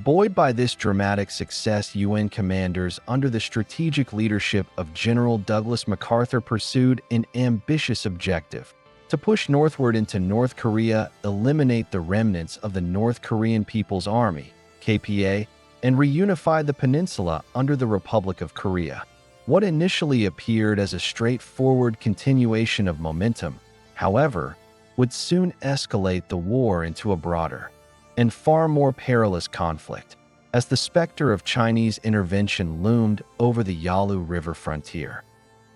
Buoyed by this dramatic success, UN commanders under the strategic leadership of General Douglas MacArthur pursued an ambitious objective: to push northward into North Korea, eliminate the remnants of the North Korean People's Army, KPA, and reunify the peninsula under the Republic of Korea. What initially appeared as a straightforward continuation of momentum, however, would soon escalate the war into a broader and far more perilous conflict, as the specter of Chinese intervention loomed over the Yalu River frontier.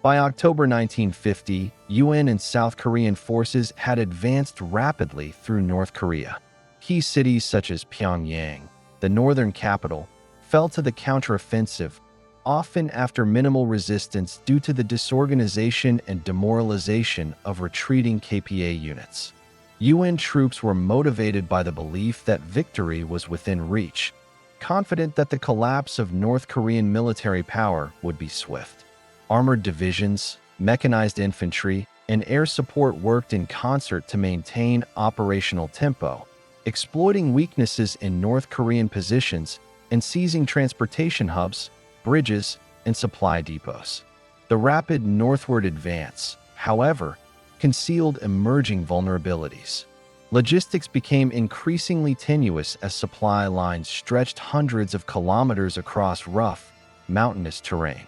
By October 1950, UN and South Korean forces had advanced rapidly through North Korea. Key cities such as Pyongyang, the northern capital, fell to the counteroffensive, often after minimal resistance due to the disorganization and demoralization of retreating KPA units. UN troops were motivated by the belief that victory was within reach, confident that the collapse of North Korean military power would be swift. Armored divisions, mechanized infantry, and air support worked in concert to maintain operational tempo, exploiting weaknesses in North Korean positions and seizing transportation hubs, bridges, and supply depots. The rapid northward advance, however, concealed emerging vulnerabilities. Logistics became increasingly tenuous as supply lines stretched hundreds of kilometers across rough, mountainous terrain.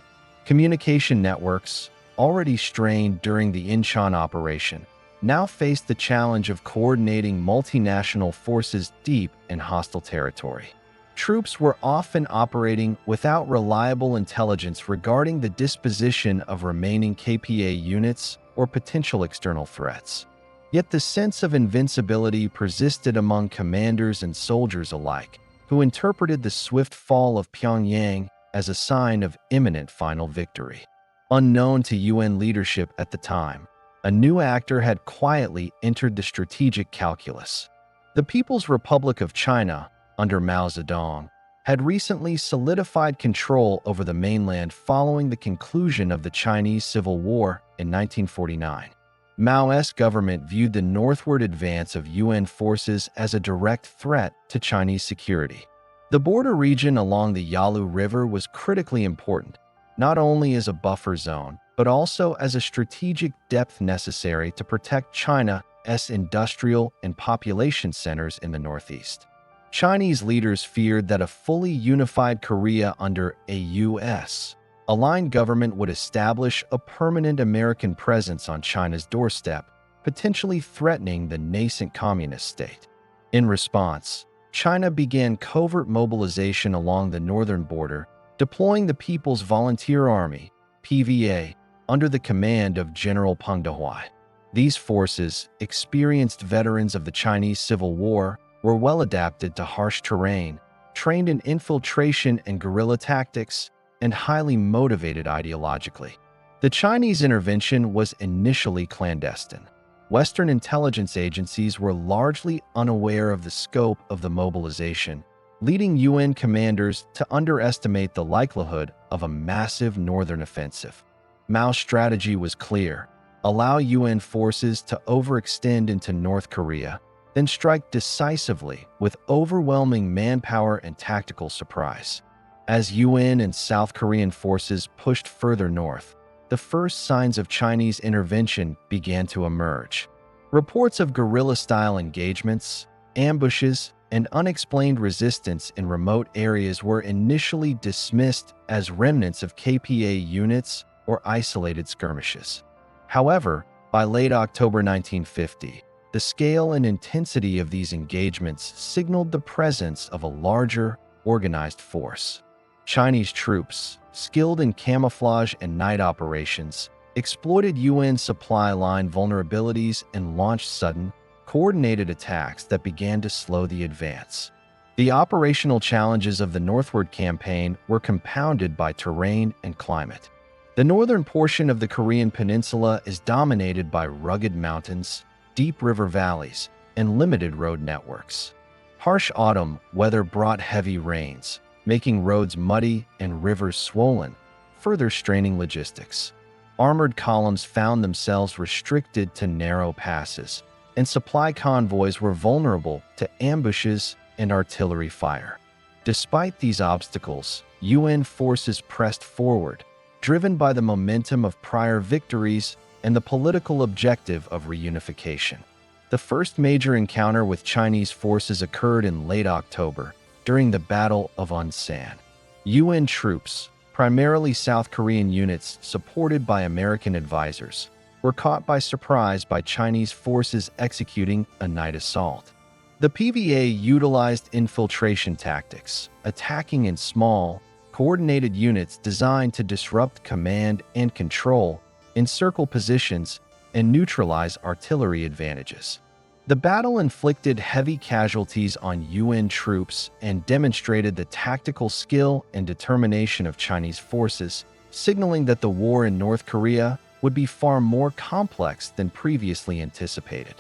Communication networks, already strained during the Inchon operation, now faced the challenge of coordinating multinational forces deep in hostile territory. Troops were often operating without reliable intelligence regarding the disposition of remaining KPA units or potential external threats. Yet the sense of invincibility persisted among commanders and soldiers alike, who interpreted the swift fall of Pyongyang as a sign of imminent final victory. Unknown to UN leadership at the time, a new actor had quietly entered the strategic calculus. The People's Republic of China, under Mao Zedong, had recently solidified control over the mainland following the conclusion of the Chinese Civil War in 1949. Mao's government viewed the northward advance of UN forces as a direct threat to Chinese security. The border region along the Yalu River was critically important, not only as a buffer zone, but also as a strategic depth necessary to protect China's industrial and population centers in the northeast. Chinese leaders feared that a fully unified Korea under a U.S.-aligned government would establish a permanent American presence on China's doorstep, potentially threatening the nascent communist state. In response, China began covert mobilization along the northern border, deploying the People's Volunteer Army, PVA, under the command of General Peng Dehuai. These forces, experienced veterans of the Chinese Civil War, were well adapted to harsh terrain, trained in infiltration and guerrilla tactics, and highly motivated ideologically. The Chinese intervention was initially clandestine. Western intelligence agencies were largely unaware of the scope of the mobilization, leading UN commanders to underestimate the likelihood of a massive northern offensive. Mao's strategy was clear: allow UN forces to overextend into North Korea, then strike decisively with overwhelming manpower and tactical surprise. As UN and South Korean forces pushed further north, the first signs of Chinese intervention began to emerge. Reports of guerrilla-style engagements, ambushes, and unexplained resistance in remote areas were initially dismissed as remnants of KPA units or isolated skirmishes. However, by late October 1950, the scale and intensity of these engagements signaled the presence of a larger, organized force. Chinese troops, skilled in camouflage and night operations, exploited UN supply line vulnerabilities and launched sudden, coordinated attacks that began to slow the advance. The operational challenges of the northward campaign were compounded by terrain and climate. The northern portion of the Korean Peninsula is dominated by rugged mountains, deep river valleys, and limited road networks. Harsh autumn weather brought heavy rains, making roads muddy and rivers swollen, further straining logistics. Armored columns found themselves restricted to narrow passes, and supply convoys were vulnerable to ambushes and artillery fire. Despite these obstacles, UN forces pressed forward, driven by the momentum of prior victories and the political objective of reunification. The first major encounter with Chinese forces occurred in late October, during the Battle of Unsan. UN troops, primarily South Korean units supported by American advisors, were caught by surprise by Chinese forces executing a night assault. The PVA utilized infiltration tactics, attacking in small, coordinated units designed to disrupt command and control, encircle positions, and neutralize artillery advantages. The battle inflicted heavy casualties on UN troops and demonstrated the tactical skill and determination of Chinese forces, signaling that the war in North Korea would be far more complex than previously anticipated.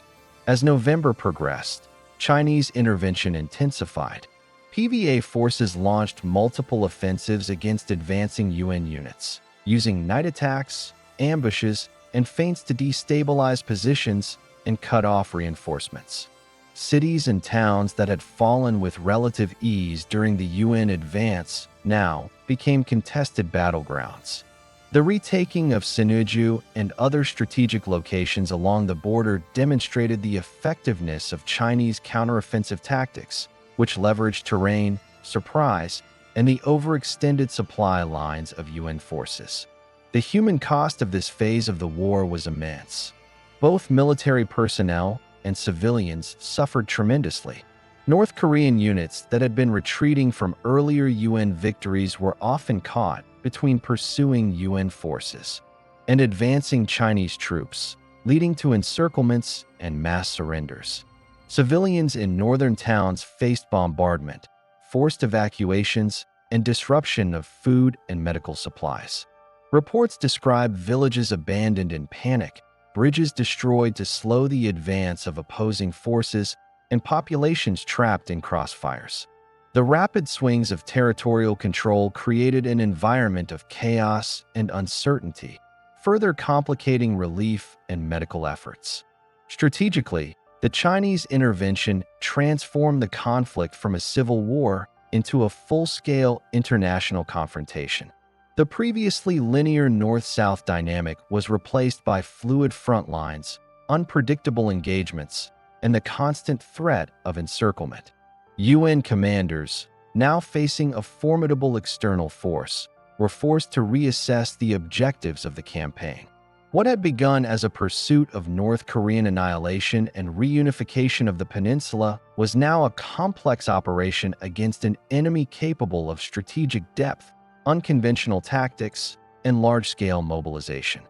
As November progressed, Chinese intervention intensified. PVA forces launched multiple offensives against advancing UN units, using night attacks, ambushes, and feints to destabilize positions and cut off reinforcements. Cities and towns that had fallen with relative ease during the UN advance now became contested battlegrounds. The retaking of Sinuiju and other strategic locations along the border demonstrated the effectiveness of Chinese counteroffensive tactics, which leveraged terrain, surprise, and the overextended supply lines of UN forces. The human cost of this phase of the war was immense. Both military personnel and civilians suffered tremendously. North Korean units that had been retreating from earlier UN victories were often caught between pursuing UN forces and advancing Chinese troops, leading to encirclements and mass surrenders. Civilians in northern towns faced bombardment, forced evacuations, and disruption of food and medical supplies. Reports describe villages abandoned in panic, bridges destroyed to slow the advance of opposing forces, and populations trapped in crossfires. The rapid swings of territorial control created an environment of chaos and uncertainty, further complicating relief and medical efforts. Strategically, the Chinese intervention transformed the conflict from a civil war into a full-scale international confrontation. The previously linear north-south dynamic was replaced by fluid front lines, unpredictable engagements, and the constant threat of encirclement. UN commanders, now facing a formidable external force, were forced to reassess the objectives of the campaign. What had begun as a pursuit of North Korean annihilation and reunification of the peninsula was now a complex operation against an enemy capable of strategic depth, unconventional tactics, and large-scale mobilization.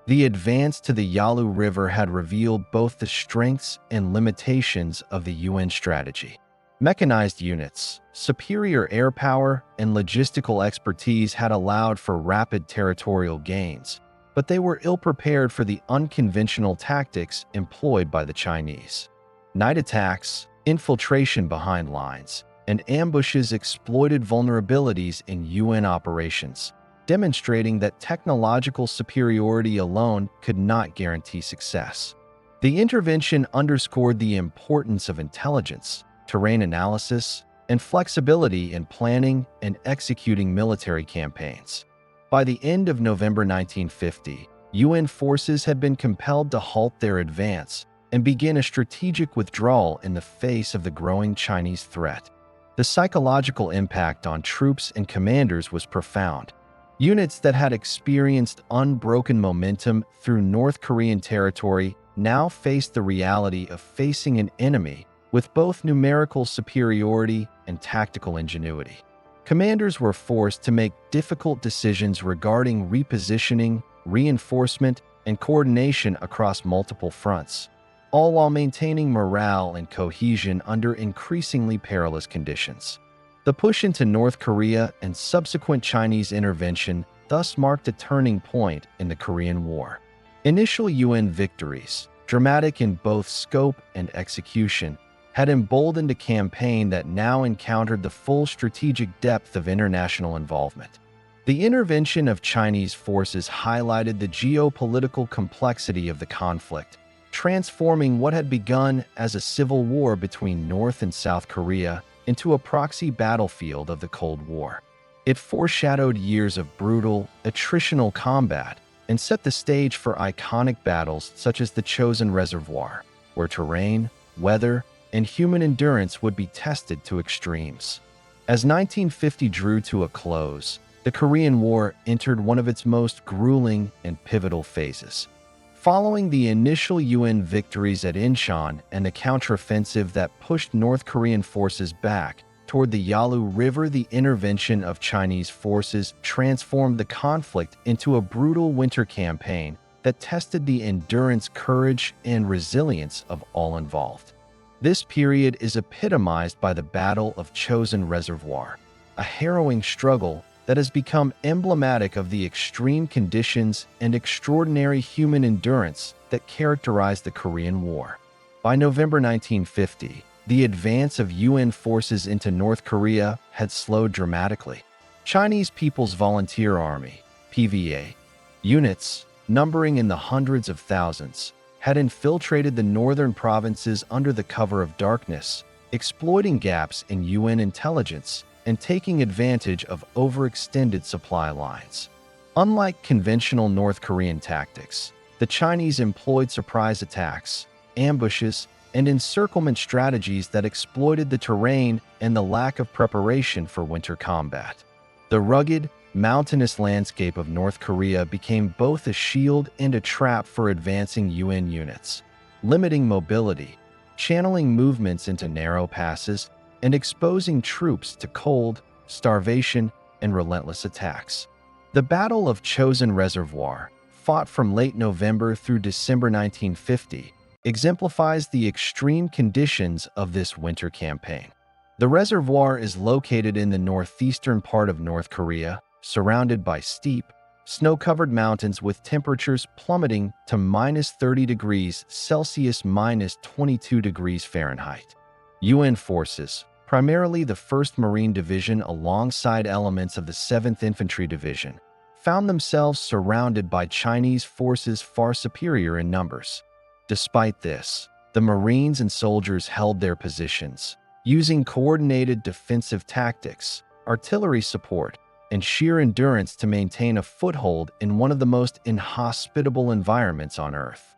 The advance to the Yalu River had revealed both the strengths and limitations of the UN strategy. Mechanized units, superior air power, and logistical expertise had allowed for rapid territorial gains, but they were ill-prepared for the unconventional tactics employed by the Chinese. Night attacks, infiltration behind lines, and ambushes exploited vulnerabilities in UN operations, demonstrating that technological superiority alone could not guarantee success. The intervention underscored the importance of intelligence, terrain analysis, and flexibility in planning and executing military campaigns. By the end of November 1950, UN forces had been compelled to halt their advance and begin a strategic withdrawal in the face of the growing Chinese threat. The psychological impact on troops and commanders was profound. Units that had experienced unbroken momentum through North Korean territory now faced the reality of facing an enemy with both numerical superiority and tactical ingenuity. Commanders were forced to make difficult decisions regarding repositioning, reinforcement, and coordination across multiple fronts, all while maintaining morale and cohesion under increasingly perilous conditions. The push into North Korea and subsequent Chinese intervention thus marked a turning point in the Korean War. Initial UN victories, dramatic in both scope and execution, had emboldened a campaign that now encountered the full strategic depth of international involvement. The intervention of Chinese forces highlighted the geopolitical complexity of the conflict, transforming what had begun as a civil war between North and South Korea into a proxy battlefield of the Cold War. It foreshadowed years of brutal, attritional combat and set the stage for iconic battles such as the Chosin Reservoir, where terrain, weather, and human endurance would be tested to extremes. As 1950 drew to a close, the Korean War entered one of its most grueling and pivotal phases. Following the initial UN victories at Inchon and the counteroffensive that pushed North Korean forces back toward the Yalu River, the intervention of Chinese forces transformed the conflict into a brutal winter campaign that tested the endurance, courage, and resilience of all involved. This period is epitomized by the Battle of Chosin Reservoir, a harrowing struggle that has become emblematic of the extreme conditions and extraordinary human endurance that characterized the Korean War. By November 1950, the advance of UN forces into North Korea had slowed dramatically. Chinese People's Volunteer Army, PVA, units, numbering in the hundreds of thousands, had infiltrated the northern provinces under the cover of darkness, exploiting gaps in UN intelligence and taking advantage of overextended supply lines. Unlike conventional North Korean tactics, the Chinese employed surprise attacks, ambushes, and encirclement strategies that exploited the terrain and the lack of preparation for winter combat. The rugged, mountainous landscape of North Korea became both a shield and a trap for advancing UN units, limiting mobility, channeling movements into narrow passes, and exposing troops to cold, starvation, and relentless attacks. The Battle of Chosin Reservoir, fought from late November through December 1950, exemplifies the extreme conditions of this winter campaign. The reservoir is located in the northeastern part of North Korea, surrounded by steep, snow-covered mountains with temperatures plummeting to -30 degrees Celsius (-22 degrees Fahrenheit). UN forces, primarily the 1st Marine Division alongside elements of the 7th Infantry Division, found themselves surrounded by Chinese forces far superior in numbers. Despite this, the Marines and soldiers held their positions, using coordinated defensive tactics, artillery support, and sheer endurance to maintain a foothold in one of the most inhospitable environments on Earth.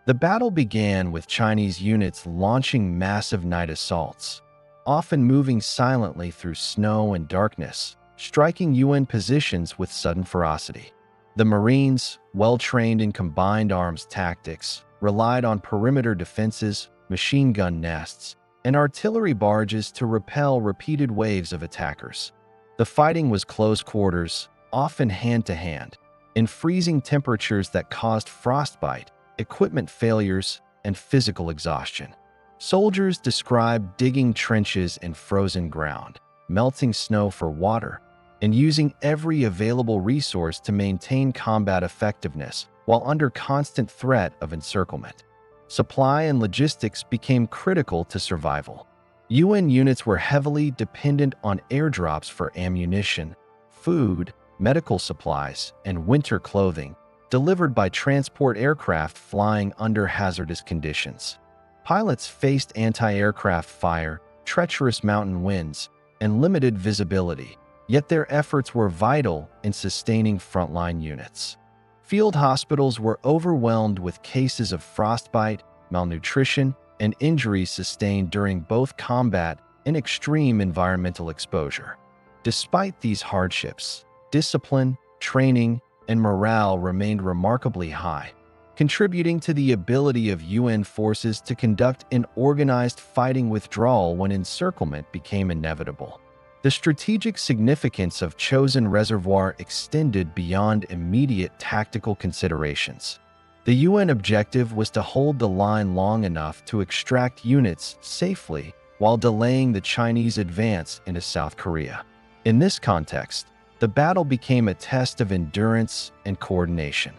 The battle began with Chinese units launching massive night assaults, often moving silently through snow and darkness, striking UN positions with sudden ferocity. The Marines, well-trained in combined arms tactics, relied on perimeter defenses, machine gun nests, and artillery barges to repel repeated waves of attackers. The fighting was close quarters, often hand-to-hand, in freezing temperatures that caused frostbite, equipment failures, and physical exhaustion. Soldiers described digging trenches in frozen ground, melting snow for water, and using every available resource to maintain combat effectiveness while under constant threat of encirclement. Supply and logistics became critical to survival. UN units were heavily dependent on airdrops for ammunition, food, medical supplies, and winter clothing, delivered by transport aircraft flying under hazardous conditions. Pilots faced anti-aircraft fire, treacherous mountain winds, and limited visibility, yet their efforts were vital in sustaining frontline units. Field hospitals were overwhelmed with cases of frostbite, malnutrition, and injuries sustained during both combat and extreme environmental exposure. Despite these hardships, discipline, training, and morale remained remarkably high, contributing to the ability of UN forces to conduct an organized fighting withdrawal when encirclement became inevitable. The strategic significance of Chosin Reservoir extended beyond immediate tactical considerations. The UN objective was to hold the line long enough to extract units safely while delaying the Chinese advance into South Korea. In this context, the battle became a test of endurance and coordination.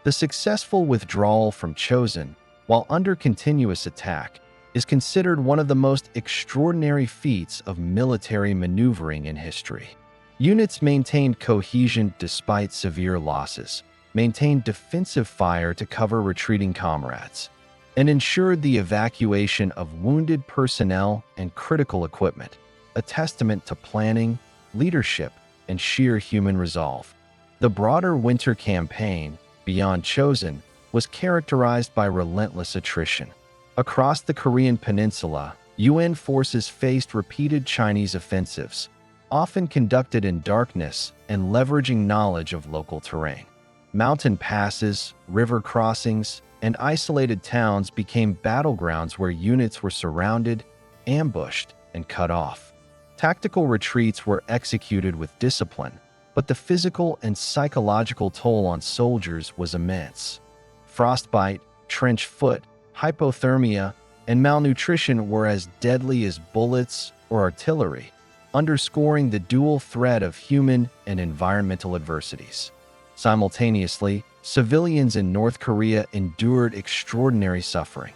The successful withdrawal from Chosin, while under continuous attack, is considered one of the most extraordinary feats of military maneuvering in history. Units maintained cohesion despite severe losses, maintained defensive fire to cover retreating comrades, and ensured the evacuation of wounded personnel and critical equipment, a testament to planning, leadership, and sheer human resolve. The broader winter campaign, beyond Chosin, was characterized by relentless attrition. Across the Korean Peninsula, UN forces faced repeated Chinese offensives, often conducted in darkness and leveraging knowledge of local terrain. Mountain passes, river crossings, and isolated towns became battlegrounds where units were surrounded, ambushed, and cut off. Tactical retreats were executed with discipline, but the physical and psychological toll on soldiers was immense. Frostbite, trench foot, hypothermia, and malnutrition were as deadly as bullets or artillery, underscoring the dual threat of human and environmental adversities. Simultaneously, civilians in North Korea endured extraordinary suffering.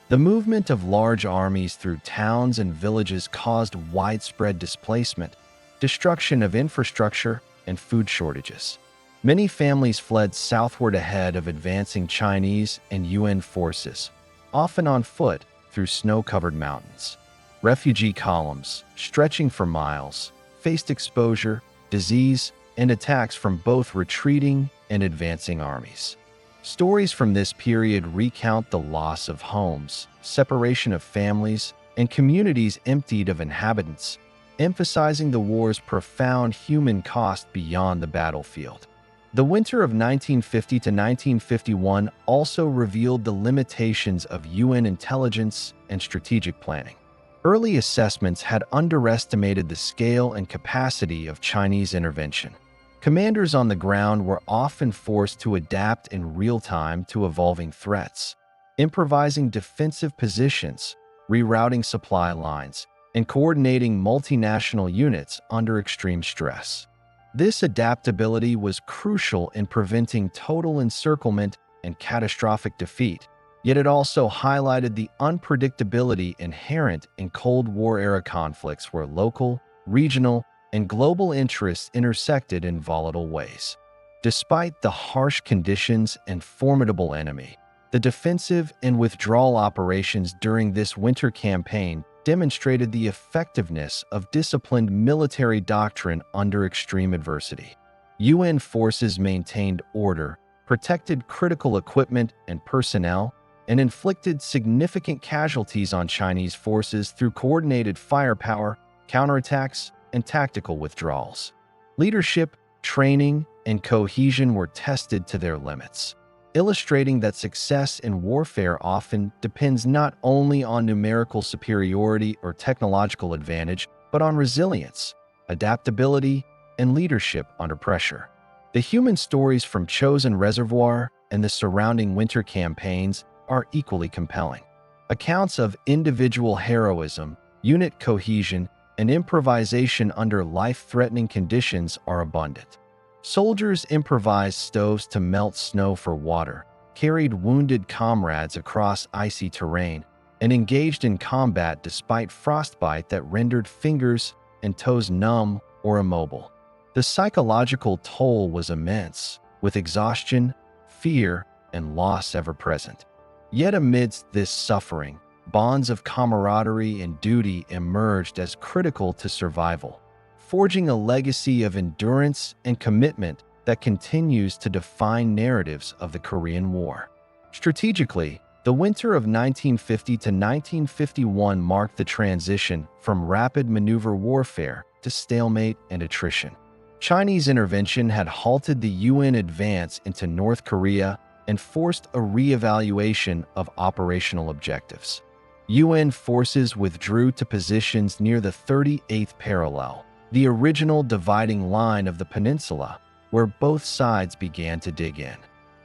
The movement of large armies through towns and villages caused widespread displacement, destruction of infrastructure, and food shortages. Many families fled southward ahead of advancing Chinese and UN forces, often on foot through snow-covered mountains. Refugee columns, stretching for miles, faced exposure, disease, and attacks from both retreating and advancing armies. Stories from this period recount the loss of homes, separation of families, and communities emptied of inhabitants, emphasizing the war's profound human cost beyond the battlefield. The winter of 1950 to 1951 also revealed the limitations of UN intelligence and strategic planning. Early assessments had underestimated the scale and capacity of Chinese intervention. Commanders on the ground were often forced to adapt in real time to evolving threats, improvising defensive positions, rerouting supply lines, and coordinating multinational units under extreme stress. This adaptability was crucial in preventing total encirclement and catastrophic defeat, Yet it also highlighted the unpredictability inherent in Cold War-era conflicts where local, regional, and global interests intersected in volatile ways. Despite the harsh conditions and formidable enemy, the defensive and withdrawal operations during this winter campaign demonstrated the effectiveness of disciplined military doctrine under extreme adversity. UN forces maintained order, protected critical equipment and personnel, and inflicted significant casualties on Chinese forces through coordinated firepower, counterattacks, and tactical withdrawals. Leadership, training, and cohesion were tested to their limits, illustrating that success in warfare often depends not only on numerical superiority or technological advantage, but on resilience, adaptability, and leadership under pressure. The human stories from Chosin Reservoir and the surrounding winter campaigns are equally compelling. Accounts of individual heroism, unit cohesion, and improvisation under life-threatening conditions are abundant. Soldiers improvised stoves to melt snow for water, carried wounded comrades across icy terrain, and engaged in combat despite frostbite that rendered fingers and toes numb or immobile. The psychological toll was immense, with exhaustion, fear, and loss ever present. Yet amidst this suffering, bonds of camaraderie and duty emerged as critical to survival, forging a legacy of endurance and commitment that continues to define narratives of the Korean War. Strategically, the winter of 1950 to 1951 marked the transition from rapid maneuver warfare to stalemate and attrition. Chinese intervention had halted the UN advance into North Korea and forced a re-evaluation of operational objectives. UN forces withdrew to positions near the 38th parallel, the original dividing line of the peninsula, where both sides began to dig in.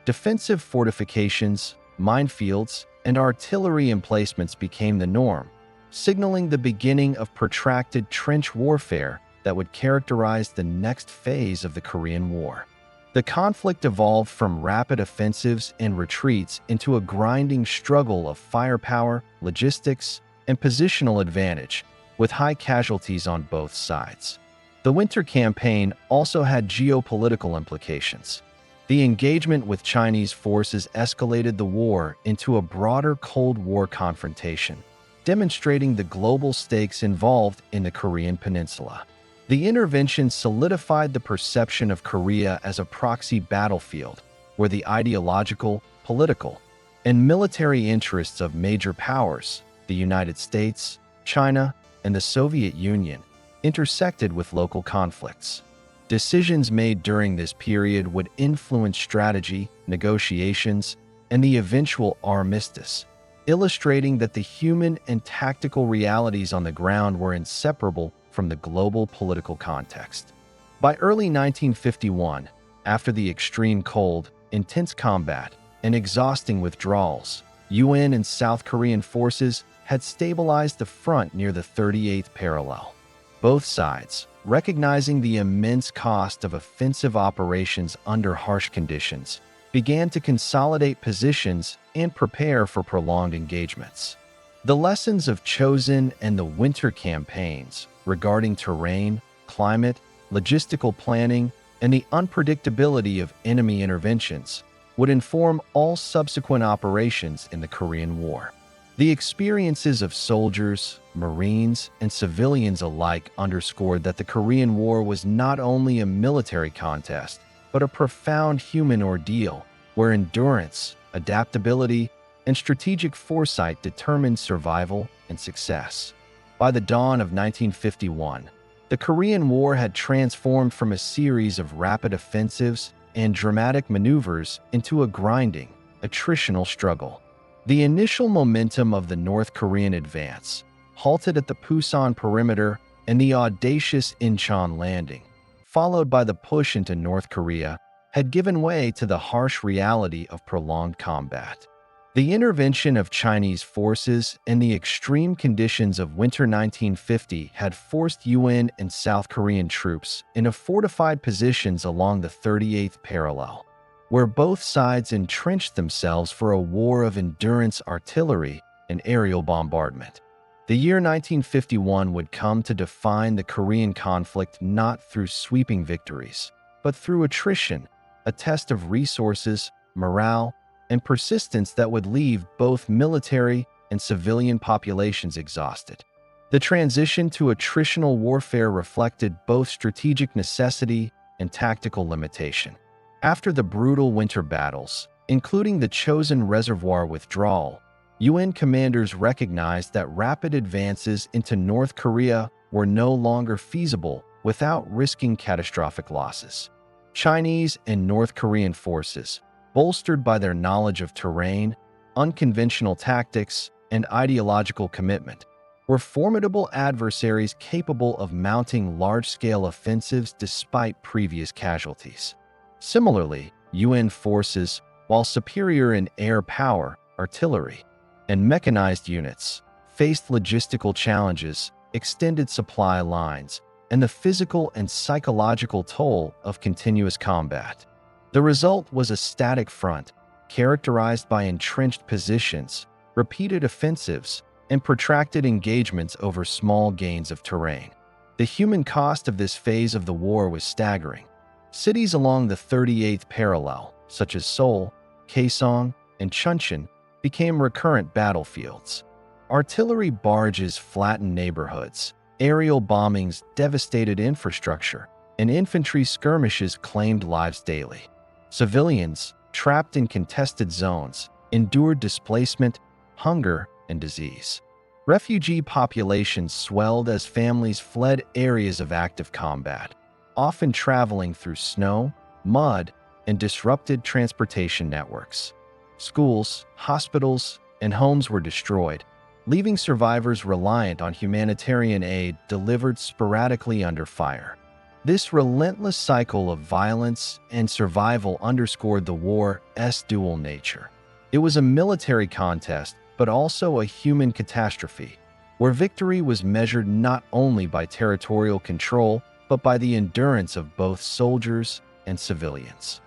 Defensive fortifications, minefields, and artillery emplacements became the norm, signaling the beginning of protracted trench warfare that would characterize the next phase of the Korean War. The conflict evolved from rapid offensives and retreats into a grinding struggle of firepower, logistics, and positional advantage, with high casualties on both sides. The winter campaign also had geopolitical implications. The engagement with Chinese forces escalated the war into a broader Cold War confrontation, demonstrating the global stakes involved in the Korean Peninsula. The intervention solidified the perception of Korea as a proxy battlefield, where the ideological, political, and military interests of major powers, the United States, China, and the Soviet Union, intersected with local conflicts. Decisions made during this period would influence strategy, negotiations, and the eventual armistice, illustrating that the human and tactical realities on the ground were inseparable from the global political context. By early 1951, after the extreme cold, intense combat, and exhausting withdrawals, UN and South Korean forces had stabilized the front near the 38th parallel. Both sides, recognizing the immense cost of offensive operations under harsh conditions, began to consolidate positions and prepare for prolonged engagements. The lessons of Chosin and the winter campaigns regarding terrain, climate, logistical planning, and the unpredictability of enemy interventions would inform all subsequent operations in the Korean War. The experiences of soldiers, Marines, and civilians alike underscored that the Korean War was not only a military contest, but a profound human ordeal where endurance, adaptability, and strategic foresight determined survival and success. By the dawn of 1951, the Korean War had transformed from a series of rapid offensives and dramatic maneuvers into a grinding, attritional struggle. The initial momentum of the North Korean advance, halted at the Pusan Perimeter and the audacious Inchon Landing, followed by the push into North Korea, had given way to the harsh reality of prolonged combat. The intervention of Chinese forces and the extreme conditions of winter 1950 had forced UN and South Korean troops into fortified positions along the 38th parallel. where both sides entrenched themselves for a war of endurance artillery and aerial bombardment. The year 1951 would come to define the Korean conflict not through sweeping victories, but through attrition, a test of resources, morale, and persistence that would leave both military and civilian populations exhausted. The transition to attritional warfare reflected both strategic necessity and tactical limitation. After the brutal winter battles, including the Chosin Reservoir withdrawal, UN commanders recognized that rapid advances into North Korea were no longer feasible without risking catastrophic losses. Chinese and North Korean forces, bolstered by their knowledge of terrain, unconventional tactics, and ideological commitment, were formidable adversaries capable of mounting large-scale offensives despite previous casualties. Similarly, UN forces, while superior in air power, artillery, and mechanized units, faced logistical challenges, extended supply lines, and the physical and psychological toll of continuous combat. The result was a static front, characterized by entrenched positions, repeated offensives, and protracted engagements over small gains of terrain. The human cost of this phase of the war was staggering. Cities along the 38th parallel, such as Seoul, Kaesong, and Chuncheon, became recurrent battlefields. Artillery barges flattened neighborhoods, aerial bombings devastated infrastructure, and infantry skirmishes claimed lives daily. Civilians, trapped in contested zones, endured displacement, hunger, and disease. Refugee populations swelled as families fled areas of active combat, often traveling through snow, mud, and disrupted transportation networks. Schools, hospitals, and homes were destroyed, leaving survivors reliant on humanitarian aid delivered sporadically under fire. This relentless cycle of violence and survival underscored the war's dual nature. It was a military contest, but also a human catastrophe, where victory was measured not only by territorial control, but by the endurance of both soldiers and civilians.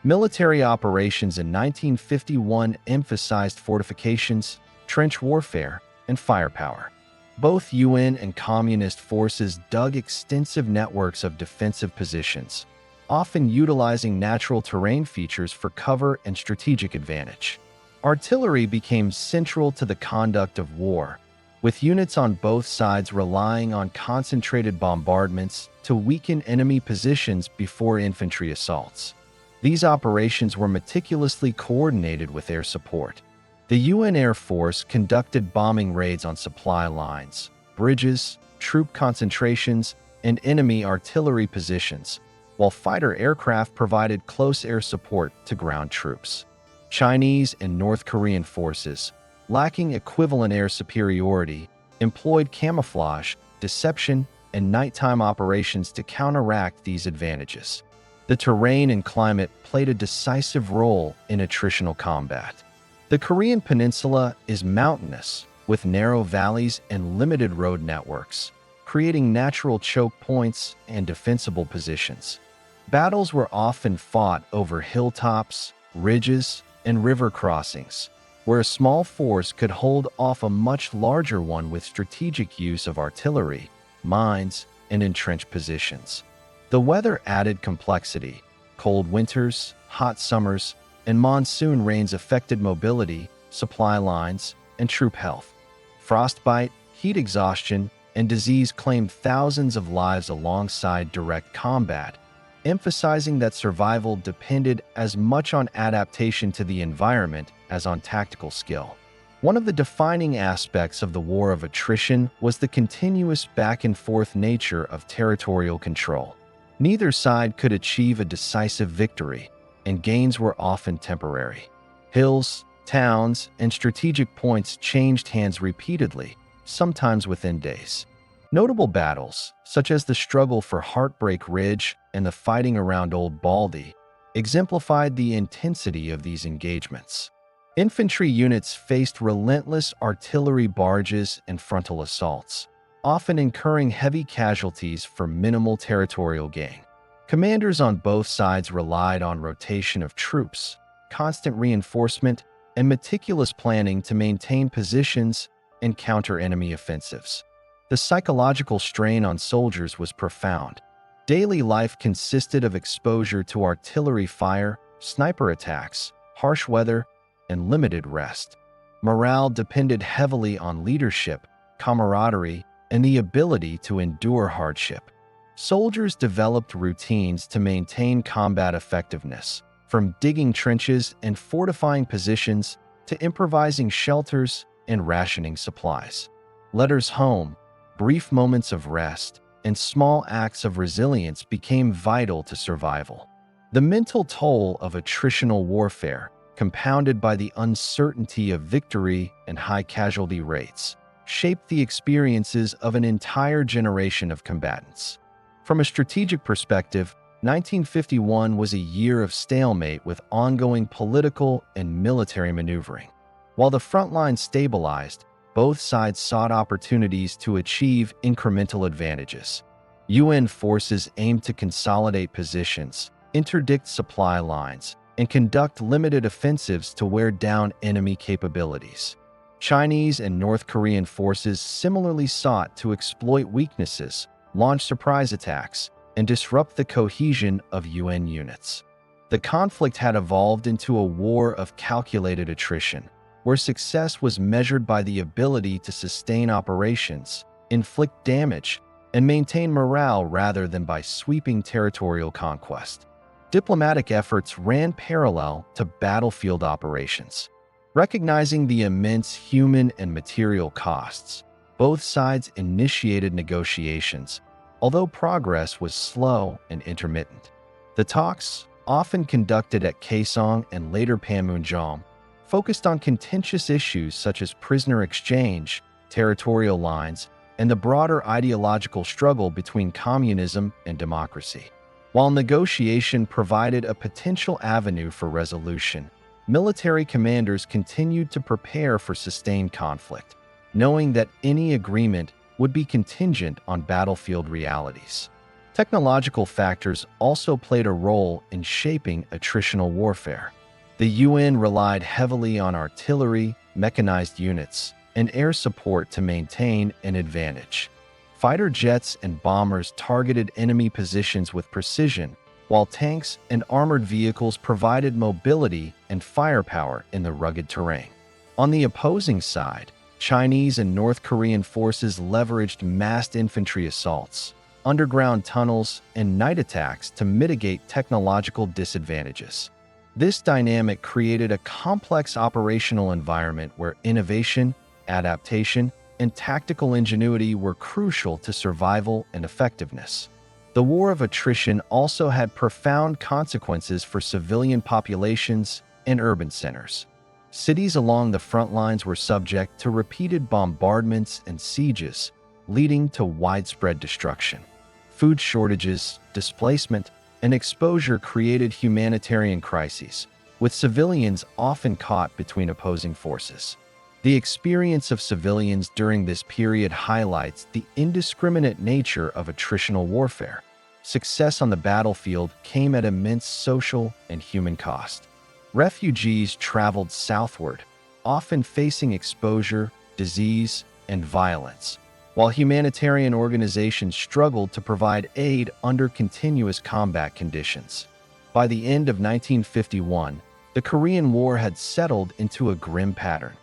Military operations in 1951 emphasized fortifications, trench warfare, and firepower. Both UN and communist forces dug extensive networks of defensive positions, often utilizing natural terrain features for cover and strategic advantage. Artillery became central to the conduct of war, with units on both sides relying on concentrated bombardments to weaken enemy positions before infantry assaults. These operations were meticulously coordinated with air support. The UN Air Force conducted bombing raids on supply lines, bridges, troop concentrations, and enemy artillery positions, while fighter aircraft provided close air support to ground troops. Chinese and North Korean forces, lacking equivalent air superiority, employed camouflage, deception, and nighttime operations to counteract these advantages. The terrain and climate played a decisive role in attritional combat. The Korean Peninsula is mountainous, with narrow valleys and limited road networks, creating natural choke points and defensible positions. Battles were often fought over hilltops, ridges, and river crossings, where a small force could hold off a much larger one with strategic use of artillery, mines, and entrenched positions. The weather added complexity. Cold winters, hot summers, and monsoon rains affected mobility, supply lines, and troop health. Frostbite, heat exhaustion, and disease claimed thousands of lives alongside direct combat, emphasizing that survival depended as much on adaptation to the environment as on tactical skill. One of the defining aspects of the war of attrition was the continuous back-and-forth nature of territorial control. Neither side could achieve a decisive victory, and gains were often temporary. Hills, towns, and strategic points changed hands repeatedly, sometimes within days. Notable battles, such as the struggle for Heartbreak Ridge and the fighting around Old Baldy, exemplified the intensity of these engagements. Infantry units faced relentless artillery barrages and frontal assaults, often incurring heavy casualties for minimal territorial gain. Commanders on both sides relied on rotation of troops, constant reinforcement, and meticulous planning to maintain positions and counter enemy offensives. The psychological strain on soldiers was profound. Daily life consisted of exposure to artillery fire, sniper attacks, harsh weather, and limited rest. Morale depended heavily on leadership, camaraderie, and the ability to endure hardship. Soldiers developed routines to maintain combat effectiveness, from digging trenches and fortifying positions to improvising shelters and rationing supplies. Letters home, brief moments of rest, and small acts of resilience became vital to survival. The mental toll of attritional warfare, compounded by the uncertainty of victory and high casualty rates, shaped the experiences of an entire generation of combatants. From a strategic perspective, 1951 was a year of stalemate with ongoing political and military maneuvering. While the front line stabilized, both sides sought opportunities to achieve incremental advantages. UN forces aimed to consolidate positions, interdict supply lines, and conduct limited offensives to wear down enemy capabilities. Chinese and North Korean forces similarly sought to exploit weaknesses, launch surprise attacks, and disrupt the cohesion of UN units. The conflict had evolved into a war of calculated attrition, where success was measured by the ability to sustain operations, inflict damage, and maintain morale rather than by sweeping territorial conquest. Diplomatic efforts ran parallel to battlefield operations. Recognizing the immense human and material costs, both sides initiated negotiations, although progress was slow and intermittent. The talks, often conducted at Kaesong and later Panmunjom, focused on contentious issues such as prisoner exchange, territorial lines, and the broader ideological struggle between communism and democracy. While negotiation provided a potential avenue for resolution, military commanders continued to prepare for sustained conflict, knowing that any agreement would be contingent on battlefield realities. Technological factors also played a role in shaping attritional warfare. The UN relied heavily on artillery, mechanized units, and air support to maintain an advantage. Fighter jets and bombers targeted enemy positions with precision, while tanks and armored vehicles provided mobility and firepower in the rugged terrain. On the opposing side, Chinese and North Korean forces leveraged massed infantry assaults, underground tunnels, and night attacks to mitigate technological disadvantages. This dynamic created a complex operational environment where innovation, adaptation, and tactical ingenuity were crucial to survival and effectiveness. The war of attrition also had profound consequences for civilian populations and urban centers. Cities along the front lines were subject to repeated bombardments and sieges, leading to widespread destruction. Food shortages, displacement, and exposure created humanitarian crises, with civilians often caught between opposing forces. The experience of civilians during this period highlights the indiscriminate nature of attritional warfare. Success on the battlefield came at immense social and human cost. Refugees traveled southward, often facing exposure, disease, and violence, while humanitarian organizations struggled to provide aid under continuous combat conditions. By the end of 1951, the Korean War had settled into a grim pattern.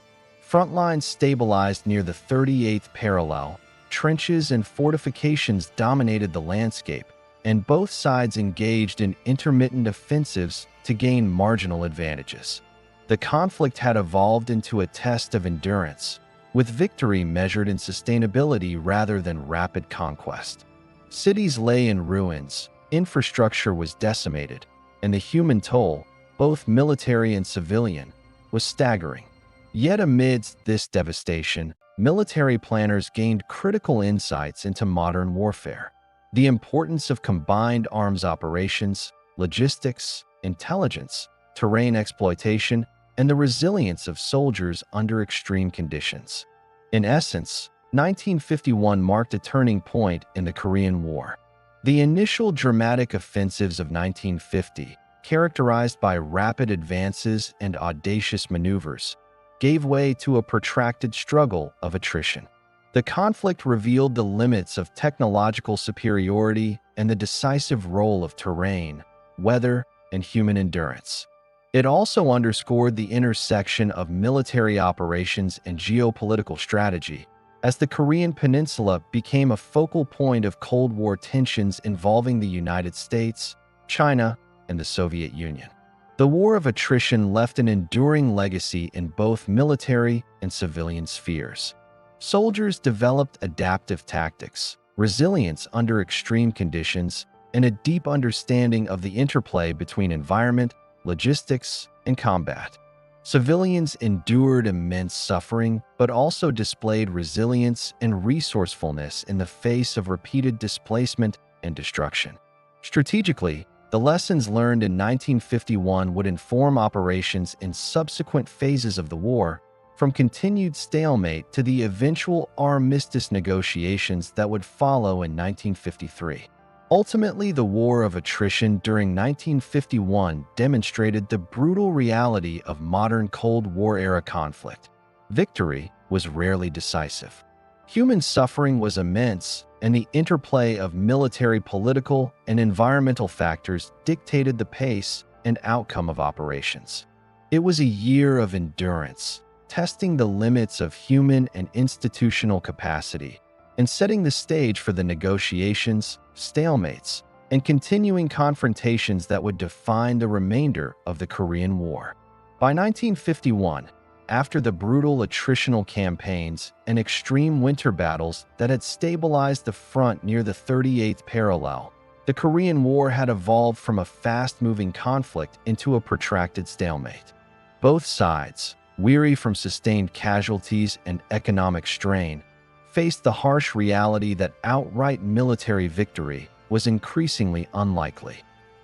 Front lines stabilized near the 38th parallel, trenches and fortifications dominated the landscape, and both sides engaged in intermittent offensives to gain marginal advantages. The conflict had evolved into a test of endurance, with victory measured in sustainability rather than rapid conquest. Cities lay in ruins, infrastructure was decimated, and the human toll, both military and civilian, was staggering. Yet amidst this devastation, military planners gained critical insights into modern warfare. The importance of combined arms operations, logistics, intelligence, terrain exploitation, and the resilience of soldiers under extreme conditions. In essence, 1951 marked a turning point in the Korean War. The initial dramatic offensives of 1950, characterized by rapid advances and audacious maneuvers, gave way to a protracted struggle of attrition. The conflict revealed the limits of technological superiority and the decisive role of terrain, weather, and human endurance. It also underscored the intersection of military operations and geopolitical strategy, as the Korean Peninsula became a focal point of Cold War tensions involving the United States, China, and the Soviet Union. The war of attrition left an enduring legacy in both military and civilian spheres. Soldiers developed adaptive tactics, resilience under extreme conditions, and a deep understanding of the interplay between environment, logistics, and combat. Civilians endured immense suffering, but also displayed resilience and resourcefulness in the face of repeated displacement and destruction. Strategically, the lessons learned in 1951 would inform operations in subsequent phases of the war, from continued stalemate to the eventual armistice negotiations that would follow in 1953. Ultimately, the war of attrition during 1951 demonstrated the brutal reality of modern Cold War-era conflict. Victory was rarely decisive. Human suffering was immense, and the interplay of military, political, and environmental factors dictated the pace and outcome of operations. It was a year of endurance, testing the limits of human and institutional capacity, and setting the stage for the negotiations, stalemates, and continuing confrontations that would define the remainder of the Korean War. By 1951, after the brutal attritional campaigns and extreme winter battles that had stabilized the front near the 38th parallel, the Korean War had evolved from a fast-moving conflict into a protracted stalemate. Both sides, weary from sustained casualties and economic strain, faced the harsh reality that outright military victory was increasingly unlikely.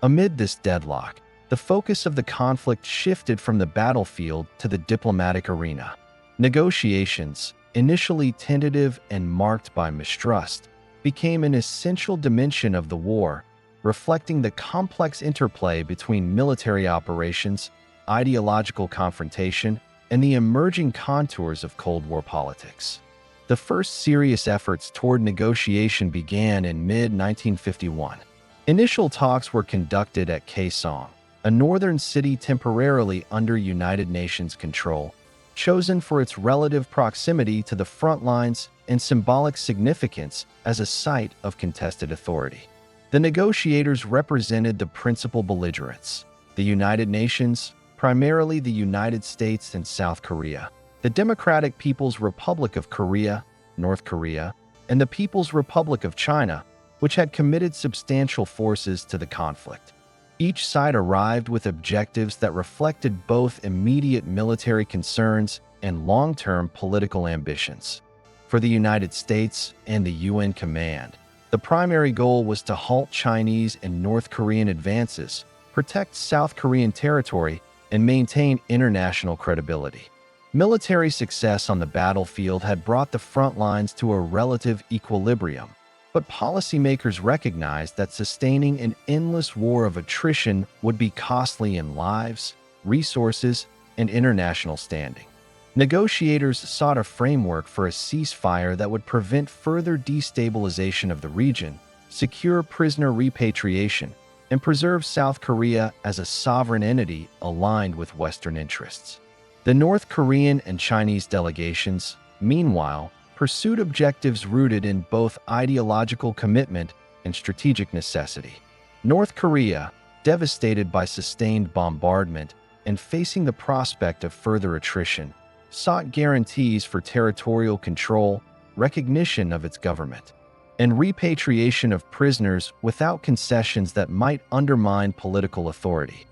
Amid this deadlock, the focus of the conflict shifted from the battlefield to the diplomatic arena. Negotiations, initially tentative and marked by mistrust, became an essential dimension of the war, reflecting the complex interplay between military operations, ideological confrontation, and the emerging contours of Cold War politics. The first serious efforts toward negotiation began in mid-1951. Initial talks were conducted at Kaesong, a northern city temporarily under United Nations control, chosen for its relative proximity to the front lines and symbolic significance as a site of contested authority. The negotiators represented the principal belligerents: the United Nations, primarily the United States and South Korea, the Democratic People's Republic of Korea, North Korea, and the People's Republic of China, which had committed substantial forces to the conflict. Each side arrived with objectives that reflected both immediate military concerns and long-term political ambitions. For the United States and the UN command, the primary goal was to halt Chinese and North Korean advances, protect South Korean territory, and maintain international credibility. Military success on the battlefield had brought the front lines to a relative equilibrium, but policymakers recognized that sustaining an endless war of attrition would be costly in lives, resources, and international standing. Negotiators sought a framework for a ceasefire that would prevent further destabilization of the region, secure prisoner repatriation, and preserve South Korea as a sovereign entity aligned with Western interests. The North Korean and Chinese delegations, meanwhile, pursued objectives rooted in both ideological commitment and strategic necessity. North Korea, devastated by sustained bombardment and facing the prospect of further attrition, sought guarantees for territorial control, recognition of its government, and repatriation of prisoners without concessions that might undermine political authority.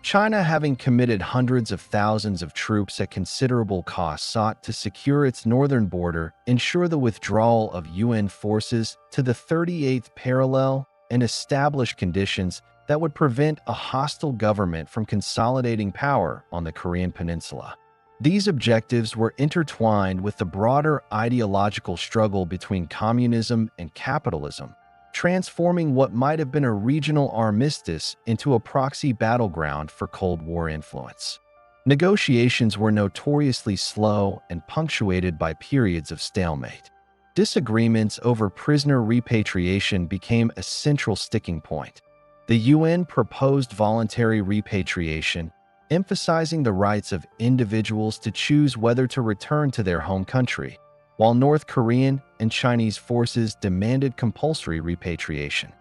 China, having committed hundreds of thousands of troops at considerable cost, sought to secure its northern border, ensure the withdrawal of UN forces to the 38th parallel, and establish conditions that would prevent a hostile government from consolidating power on the Korean Peninsula. These objectives were intertwined with the broader ideological struggle between communism and capitalism, transforming what might have been a regional armistice into a proxy battleground for Cold War influence. Negotiations were notoriously slow and punctuated by periods of stalemate. Disagreements over prisoner repatriation became a central sticking point. The UN proposed voluntary repatriation, emphasizing the rights of individuals to choose whether to return to their home country, while North Korean and Chinese forces demanded compulsory repatriation.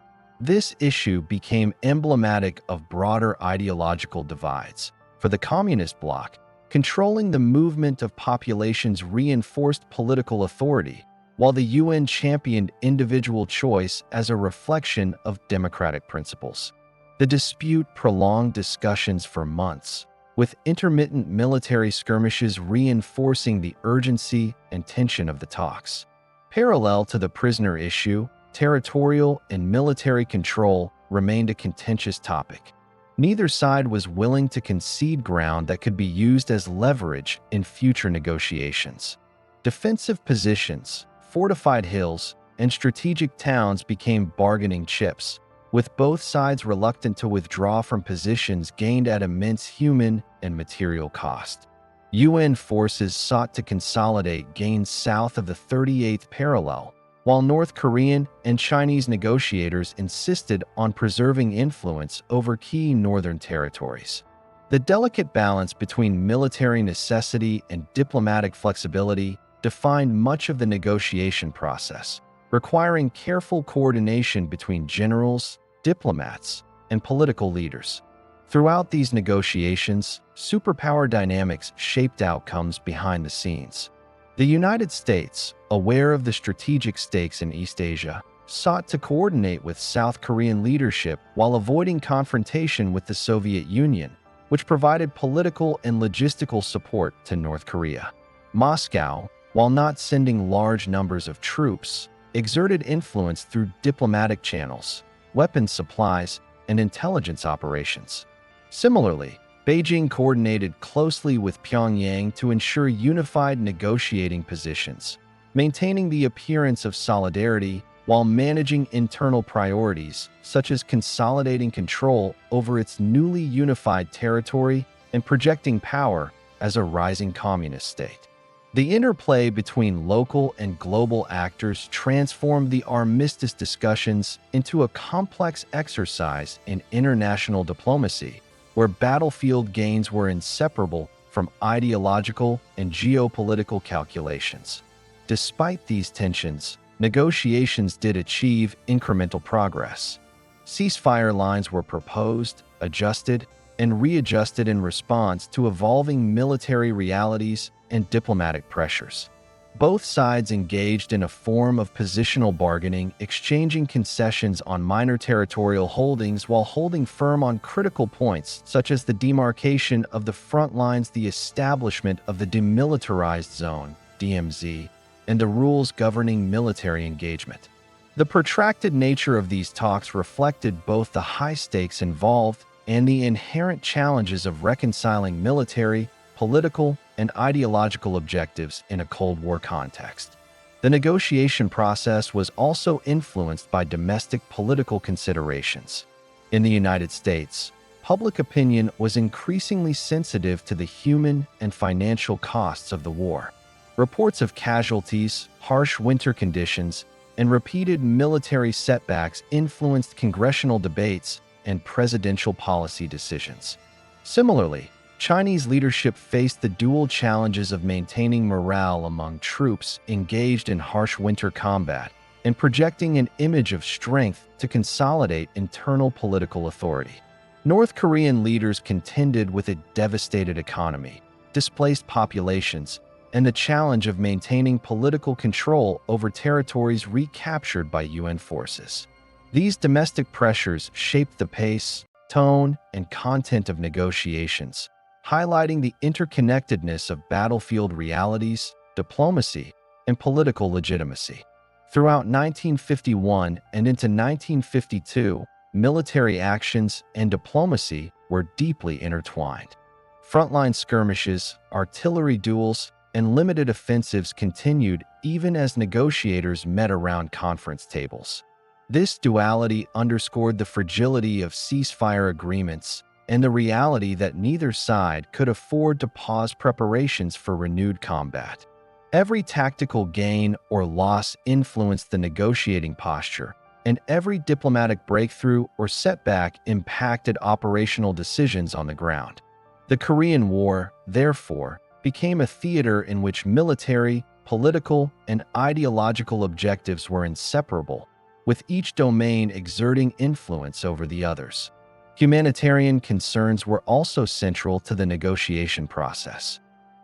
This issue became emblematic of broader ideological divides. For the Communist bloc, controlling the movement of populations reinforced political authority, while the UN championed individual choice as a reflection of democratic principles. The dispute prolonged discussions for months, with intermittent military skirmishes reinforcing the urgency and tension of the talks. Parallel to the prisoner issue, territorial and military control remained a contentious topic. Neither side was willing to concede ground that could be used as leverage in future negotiations. Defensive positions, fortified hills, and strategic towns became bargaining chips, with both sides reluctant to withdraw from positions gained at immense human and material cost. UN forces sought to consolidate gains south of the 38th parallel, while North Korean and Chinese negotiators insisted on preserving influence over key northern territories. The delicate balance between military necessity and diplomatic flexibility defined much of the negotiation process, requiring careful coordination between generals, diplomats, and political leaders. Throughout these negotiations, superpower dynamics shaped outcomes behind the scenes. The United States, aware of the strategic stakes in East Asia, sought to coordinate with South Korean leadership while avoiding confrontation with the Soviet Union, which provided political and logistical support to North Korea. Moscow, while not sending large numbers of troops, exerted influence through diplomatic channels, weapons supplies, and intelligence operations. Similarly, Beijing coordinated closely with Pyongyang to ensure unified negotiating positions, maintaining the appearance of solidarity while managing internal priorities such as consolidating control over its newly unified territory and projecting power as a rising communist state. The interplay between local and global actors transformed the armistice discussions into a complex exercise in international diplomacy, where battlefield gains were inseparable from ideological and geopolitical calculations. Despite these tensions, negotiations did achieve incremental progress. Ceasefire lines were proposed, adjusted, and readjusted in response to evolving military realities and diplomatic pressures. Both sides engaged in a form of positional bargaining, exchanging concessions on minor territorial holdings while holding firm on critical points such as the demarcation of the front lines, the establishment of the Demilitarized Zone, DMZ, and the rules governing military engagement. The protracted nature of these talks reflected both the high stakes involved and the inherent challenges of reconciling military, political, and ideological objectives in a Cold War context. The negotiation process was also influenced by domestic political considerations. In the United States, public opinion was increasingly sensitive to the human and financial costs of the war. Reports of casualties, harsh winter conditions, and repeated military setbacks influenced congressional debates and presidential policy decisions. Similarly, Chinese leadership faced the dual challenges of maintaining morale among troops engaged in harsh winter combat and projecting an image of strength to consolidate internal political authority. North Korean leaders contended with a devastated economy, displaced populations, and the challenge of maintaining political control over territories recaptured by UN forces. These domestic pressures shaped the pace, tone, and content of negotiations, highlighting the interconnectedness of battlefield realities, diplomacy, and political legitimacy. Throughout 1951 and into 1952, military actions and diplomacy were deeply intertwined. Frontline skirmishes, artillery duels, and limited offensives continued even as negotiators met around conference tables. This duality underscored the fragility of ceasefire agreements and the reality that neither side could afford to pause preparations for renewed combat. Every tactical gain or loss influenced the negotiating posture, and every diplomatic breakthrough or setback impacted operational decisions on the ground. The Korean War, therefore, became a theater in which military, political, and ideological objectives were inseparable, with each domain exerting influence over the others. Humanitarian concerns were also central to the negotiation process.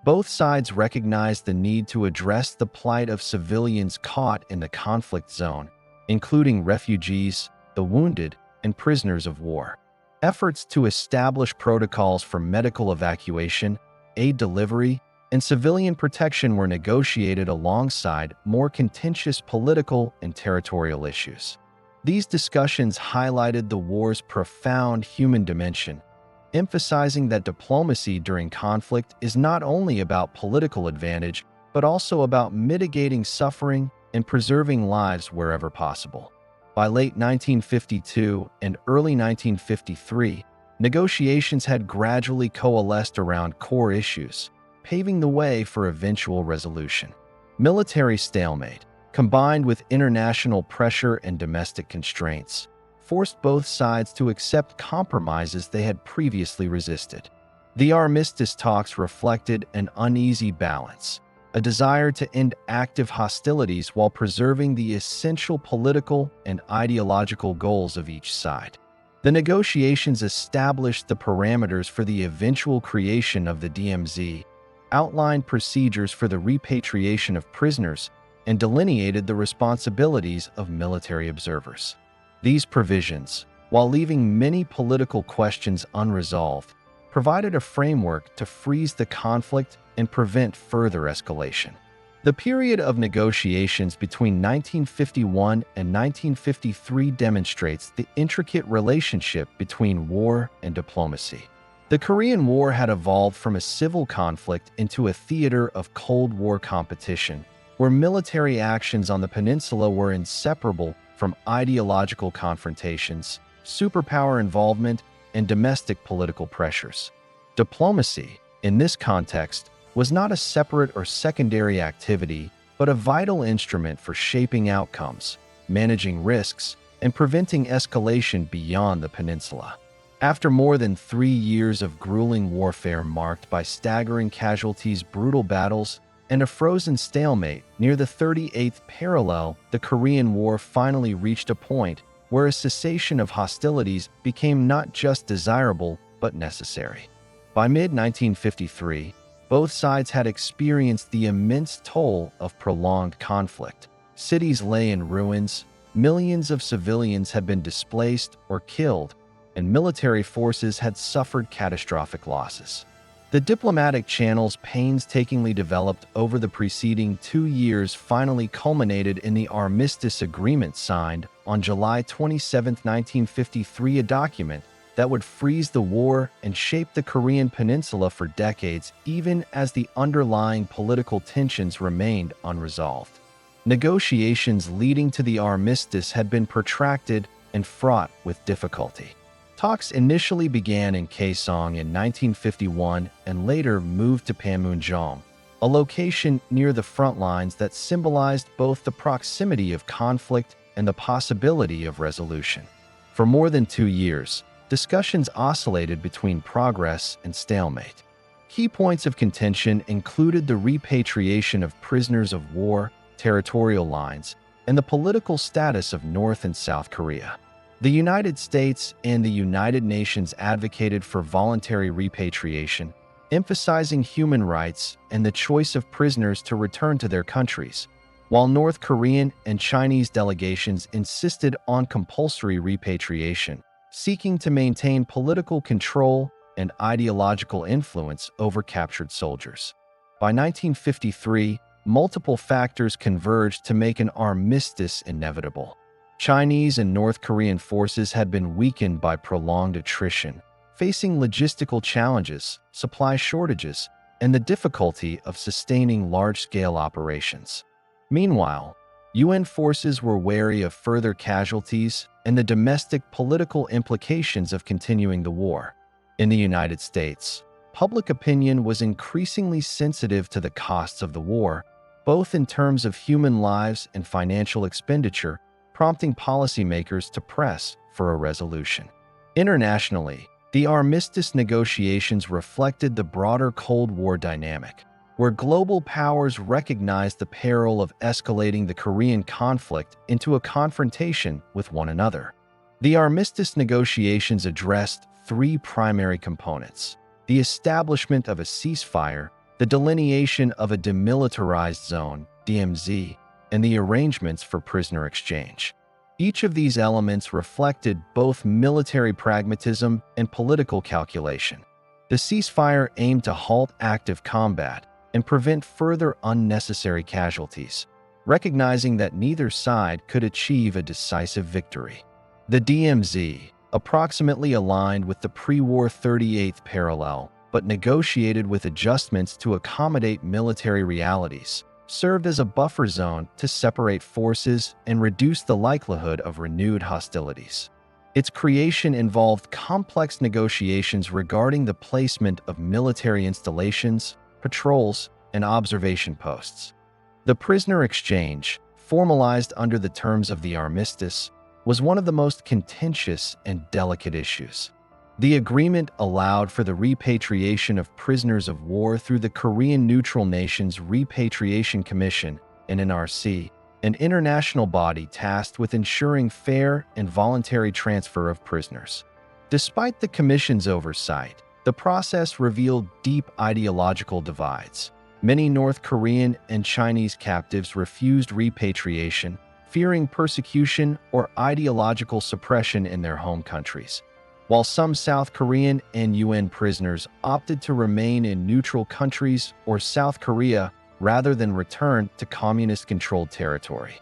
Both sides recognized the need to address the plight of civilians caught in the conflict zone, including refugees, the wounded, and prisoners of war. Efforts to establish protocols for medical evacuation, aid delivery, and civilian protection were negotiated alongside more contentious political and territorial issues. These discussions highlighted the war's profound human dimension, emphasizing that diplomacy during conflict is not only about political advantage, but also about mitigating suffering and preserving lives wherever possible. By late 1952 and early 1953, negotiations had gradually coalesced around core issues, paving the way for eventual resolution. Military stalemate, combined with international pressure and domestic constraints, forced both sides to accept compromises they had previously resisted. The armistice talks reflected an uneasy balance, a desire to end active hostilities while preserving the essential political and ideological goals of each side. The negotiations established the parameters for the eventual creation of the DMZ, outlined procedures for the repatriation of prisoners, and delineated the responsibilities of military observers. These provisions, while leaving many political questions unresolved, provided a framework to freeze the conflict and prevent further escalation. The period of negotiations between 1951 and 1953 demonstrates the intricate relationship between war and diplomacy. The Korean War had evolved from a civil conflict into a theater of Cold War competition, where military actions on the peninsula were inseparable from ideological confrontations, superpower involvement, and domestic political pressures. Diplomacy, in this context, was not a separate or secondary activity, but a vital instrument for shaping outcomes, managing risks, and preventing escalation beyond the peninsula. After more than 3 years of grueling warfare marked by staggering casualties, brutal battles, and a frozen stalemate near the 38th parallel, the Korean War finally reached a point where a cessation of hostilities became not just desirable, but necessary. By mid-1953, both sides had experienced the immense toll of prolonged conflict. Cities lay in ruins, millions of civilians had been displaced or killed, and military forces had suffered catastrophic losses. The diplomatic channels painstakingly developed over the preceding 2 years finally culminated in the armistice agreement signed on July 27, 1953, a document that would freeze the war and shape the Korean Peninsula for decades, even as the underlying political tensions remained unresolved. Negotiations leading to the armistice had been protracted and fraught with difficulty. Talks initially began in Kaesong in 1951 and later moved to Panmunjom, a location near the front lines that symbolized both the proximity of conflict and the possibility of resolution. For more than 2 years, discussions oscillated between progress and stalemate. Key points of contention included the repatriation of prisoners of war, territorial lines, and the political status of North and South Korea. The United States and the United Nations advocated for voluntary repatriation, emphasizing human rights and the choice of prisoners to return to their countries, while North Korean and Chinese delegations insisted on compulsory repatriation, seeking to maintain political control and ideological influence over captured soldiers. By 1953, multiple factors converged to make an armistice inevitable. Chinese and North Korean forces had been weakened by prolonged attrition, facing logistical challenges, supply shortages, and the difficulty of sustaining large-scale operations. Meanwhile, UN forces were wary of further casualties and the domestic political implications of continuing the war. In the United States, public opinion was increasingly sensitive to the costs of the war, both in terms of human lives and financial expenditure, prompting policymakers to press for a resolution. Internationally, the armistice negotiations reflected the broader Cold War dynamic, where global powers recognized the peril of escalating the Korean conflict into a confrontation with one another. The armistice negotiations addressed three primary components: the establishment of a ceasefire, the delineation of a demilitarized zone, DMZ, and the arrangements for prisoner exchange. Each of these elements reflected both military pragmatism and political calculation. The ceasefire aimed to halt active combat and prevent further unnecessary casualties, recognizing that neither side could achieve a decisive victory. The DMZ, approximately aligned with the pre-war 38th parallel, but negotiated with adjustments to accommodate military realities, served as a buffer zone to separate forces and reduce the likelihood of renewed hostilities. Its creation involved complex negotiations regarding the placement of military installations, patrols, and observation posts. The prisoner exchange, formalized under the terms of the armistice, was one of the most contentious and delicate issues. The agreement allowed for the repatriation of prisoners of war through the Korean Neutral Nations Repatriation Commission, an NRC, an international body tasked with ensuring fair and voluntary transfer of prisoners. Despite the Commission's oversight, the process revealed deep ideological divides. Many North Korean and Chinese captives refused repatriation, fearing persecution or ideological suppression in their home countries, while some South Korean and UN prisoners opted to remain in neutral countries or South Korea rather than return to communist-controlled territory.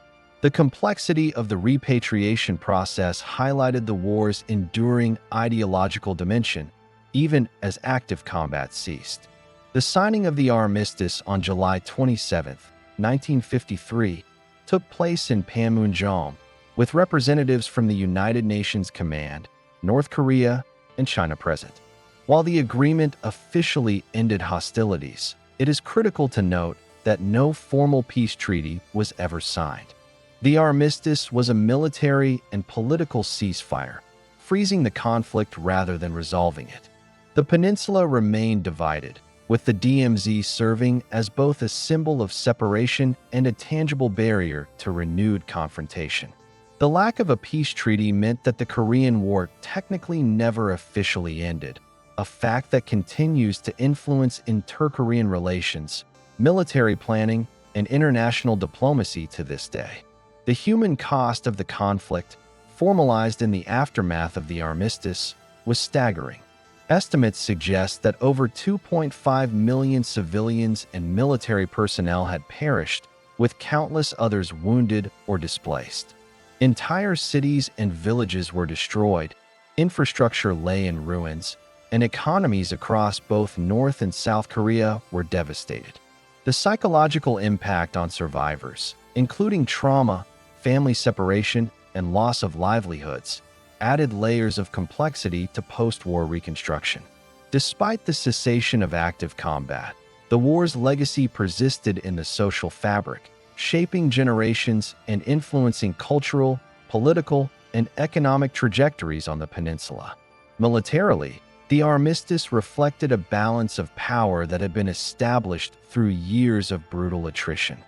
The complexity of the repatriation process highlighted the war's enduring ideological dimension, even as active combat ceased. The signing of the armistice on July 27, 1953, took place in Panmunjom, with representatives from the United Nations Command, North Korea, and China present. While the agreement officially ended hostilities, it is critical to note that no formal peace treaty was ever signed. The armistice was a military and political ceasefire, freezing the conflict rather than resolving it. The peninsula remained divided, with the DMZ serving as both a symbol of separation and a tangible barrier to renewed confrontation. The lack of a peace treaty meant that the Korean War technically never officially ended, a fact that continues to influence inter-Korean relations, military planning, and international diplomacy to this day. The human cost of the conflict, formalized in the aftermath of the armistice, was staggering. Estimates suggest that over 2.5 million civilians and military personnel had perished, with countless others wounded or displaced. Entire cities and villages were destroyed, infrastructure lay in ruins, and economies across both North and South Korea were devastated. The psychological impact on survivors, including trauma, family separation, and loss of livelihoods, added layers of complexity to post-war reconstruction. Despite the cessation of active combat, the war's legacy persisted in the social fabric, shaping generations and influencing cultural, political, and economic trajectories on the peninsula. Militarily, the armistice reflected a balance of power that had been established through years of brutal attrition.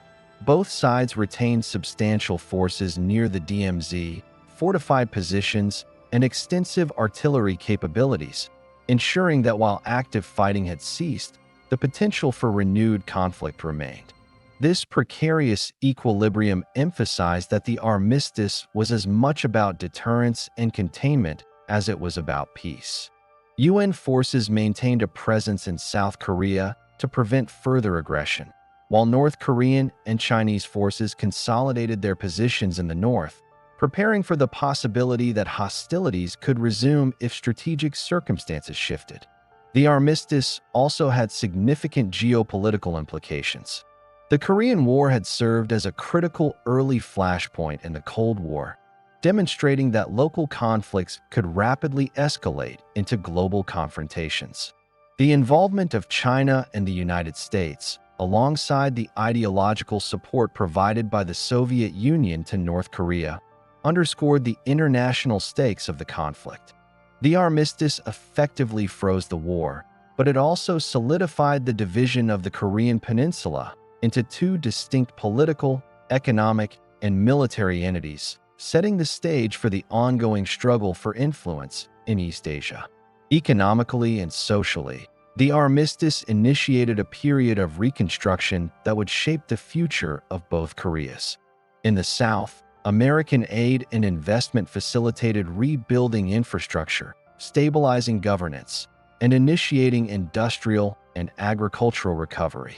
Both sides retained substantial forces near the DMZ, fortified positions, and extensive artillery capabilities, ensuring that while active fighting had ceased, the potential for renewed conflict remained. This precarious equilibrium emphasized that the armistice was as much about deterrence and containment as it was about peace. UN forces maintained a presence in South Korea to prevent further aggression, while North Korean and Chinese forces consolidated their positions in the north, preparing for the possibility that hostilities could resume if strategic circumstances shifted. The armistice also had significant geopolitical implications. The Korean War had served as a critical early flashpoint in the Cold War, demonstrating that local conflicts could rapidly escalate into global confrontations. The involvement of China and the United States, alongside the ideological support provided by the Soviet Union to North Korea, underscored the international stakes of the conflict. The armistice effectively froze the war, but it also solidified the division of the Korean Peninsula into two distinct political, economic, and military entities, setting the stage for the ongoing struggle for influence in East Asia. Economically and socially, the armistice initiated a period of reconstruction that would shape the future of both Koreas. In the South, American aid and investment facilitated rebuilding infrastructure, stabilizing governance, and initiating industrial and agricultural recovery.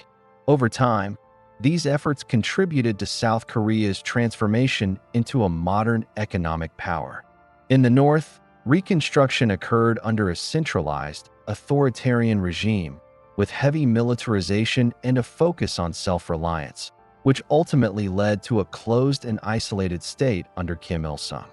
Over time, these efforts contributed to South Korea's transformation into a modern economic power. In the North, reconstruction occurred under a centralized, authoritarian regime, with heavy militarization and a focus on self-reliance, which ultimately led to a closed and isolated state under Kim Il-sung.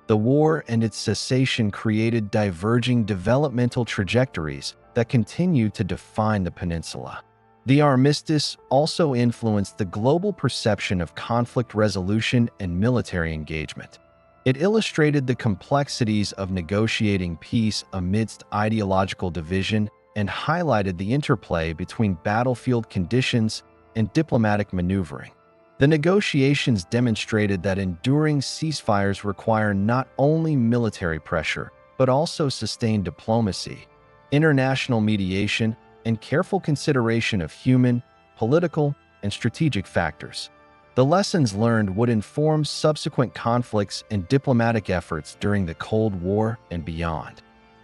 The war and its cessation created diverging developmental trajectories that continue to define the peninsula. The armistice also influenced the global perception of conflict resolution and military engagement. It illustrated the complexities of negotiating peace amidst ideological division and highlighted the interplay between battlefield conditions and diplomatic maneuvering. The negotiations demonstrated that enduring ceasefires require not only military pressure, but also sustained diplomacy, international mediation, and careful consideration of human, political, and strategic factors. The lessons learned would inform subsequent conflicts and diplomatic efforts during the Cold War and beyond.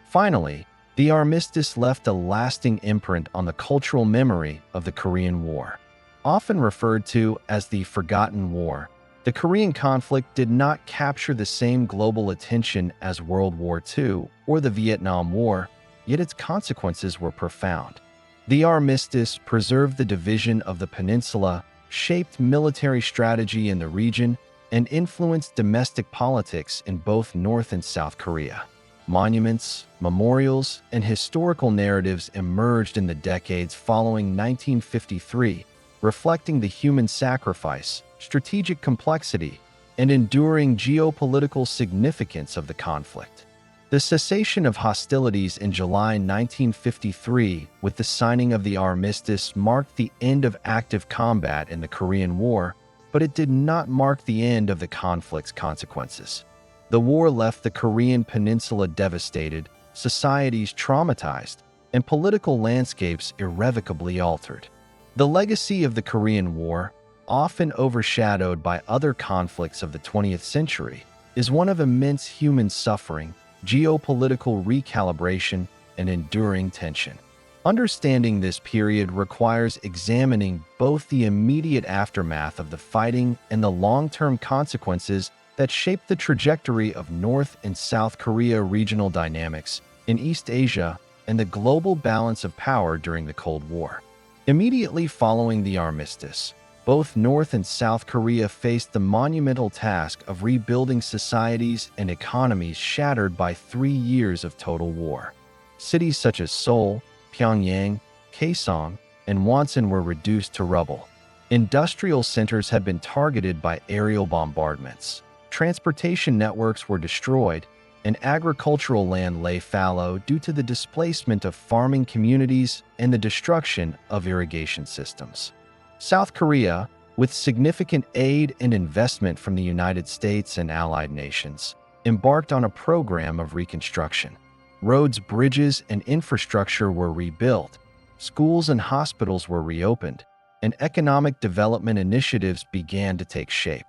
Finally, the armistice left a lasting imprint on the cultural memory of the Korean War. Often referred to as the Forgotten War, the Korean conflict did not capture the same global attention as World War II or the Vietnam War, yet its consequences were profound. The armistice preserved the division of the peninsula, shaped military strategy in the region, and influenced domestic politics in both North and South Korea. Monuments, memorials, and historical narratives emerged in the decades following 1953, reflecting the human sacrifice, strategic complexity, and enduring geopolitical significance of the conflict. The cessation of hostilities in July 1953 with the signing of the armistice marked the end of active combat in the Korean War, but it did not mark the end of the conflict's consequences. The war left the Korean Peninsula devastated, societies traumatized, and political landscapes irrevocably altered. The legacy of the Korean War, often overshadowed by other conflicts of the 20th century, is one of immense human suffering, geopolitical recalibration, and enduring tension. Understanding this period requires examining both the immediate aftermath of the fighting and the long-term consequences that shaped the trajectory of North and South Korea regional dynamics in East Asia and the global balance of power during the Cold War. Immediately following the armistice, both North and South Korea faced the monumental task of rebuilding societies and economies shattered by 3 years of total war. Cities such as Seoul, Pyongyang, Kaesong, and Wonsan were reduced to rubble. Industrial centers had been targeted by aerial bombardments. Transportation networks were destroyed, and agricultural land lay fallow due to the displacement of farming communities and the destruction of irrigation systems. South Korea, with significant aid and investment from the United States and allied nations, embarked on a program of reconstruction. Roads, bridges, and infrastructure were rebuilt, schools and hospitals were reopened, and economic development initiatives began to take shape,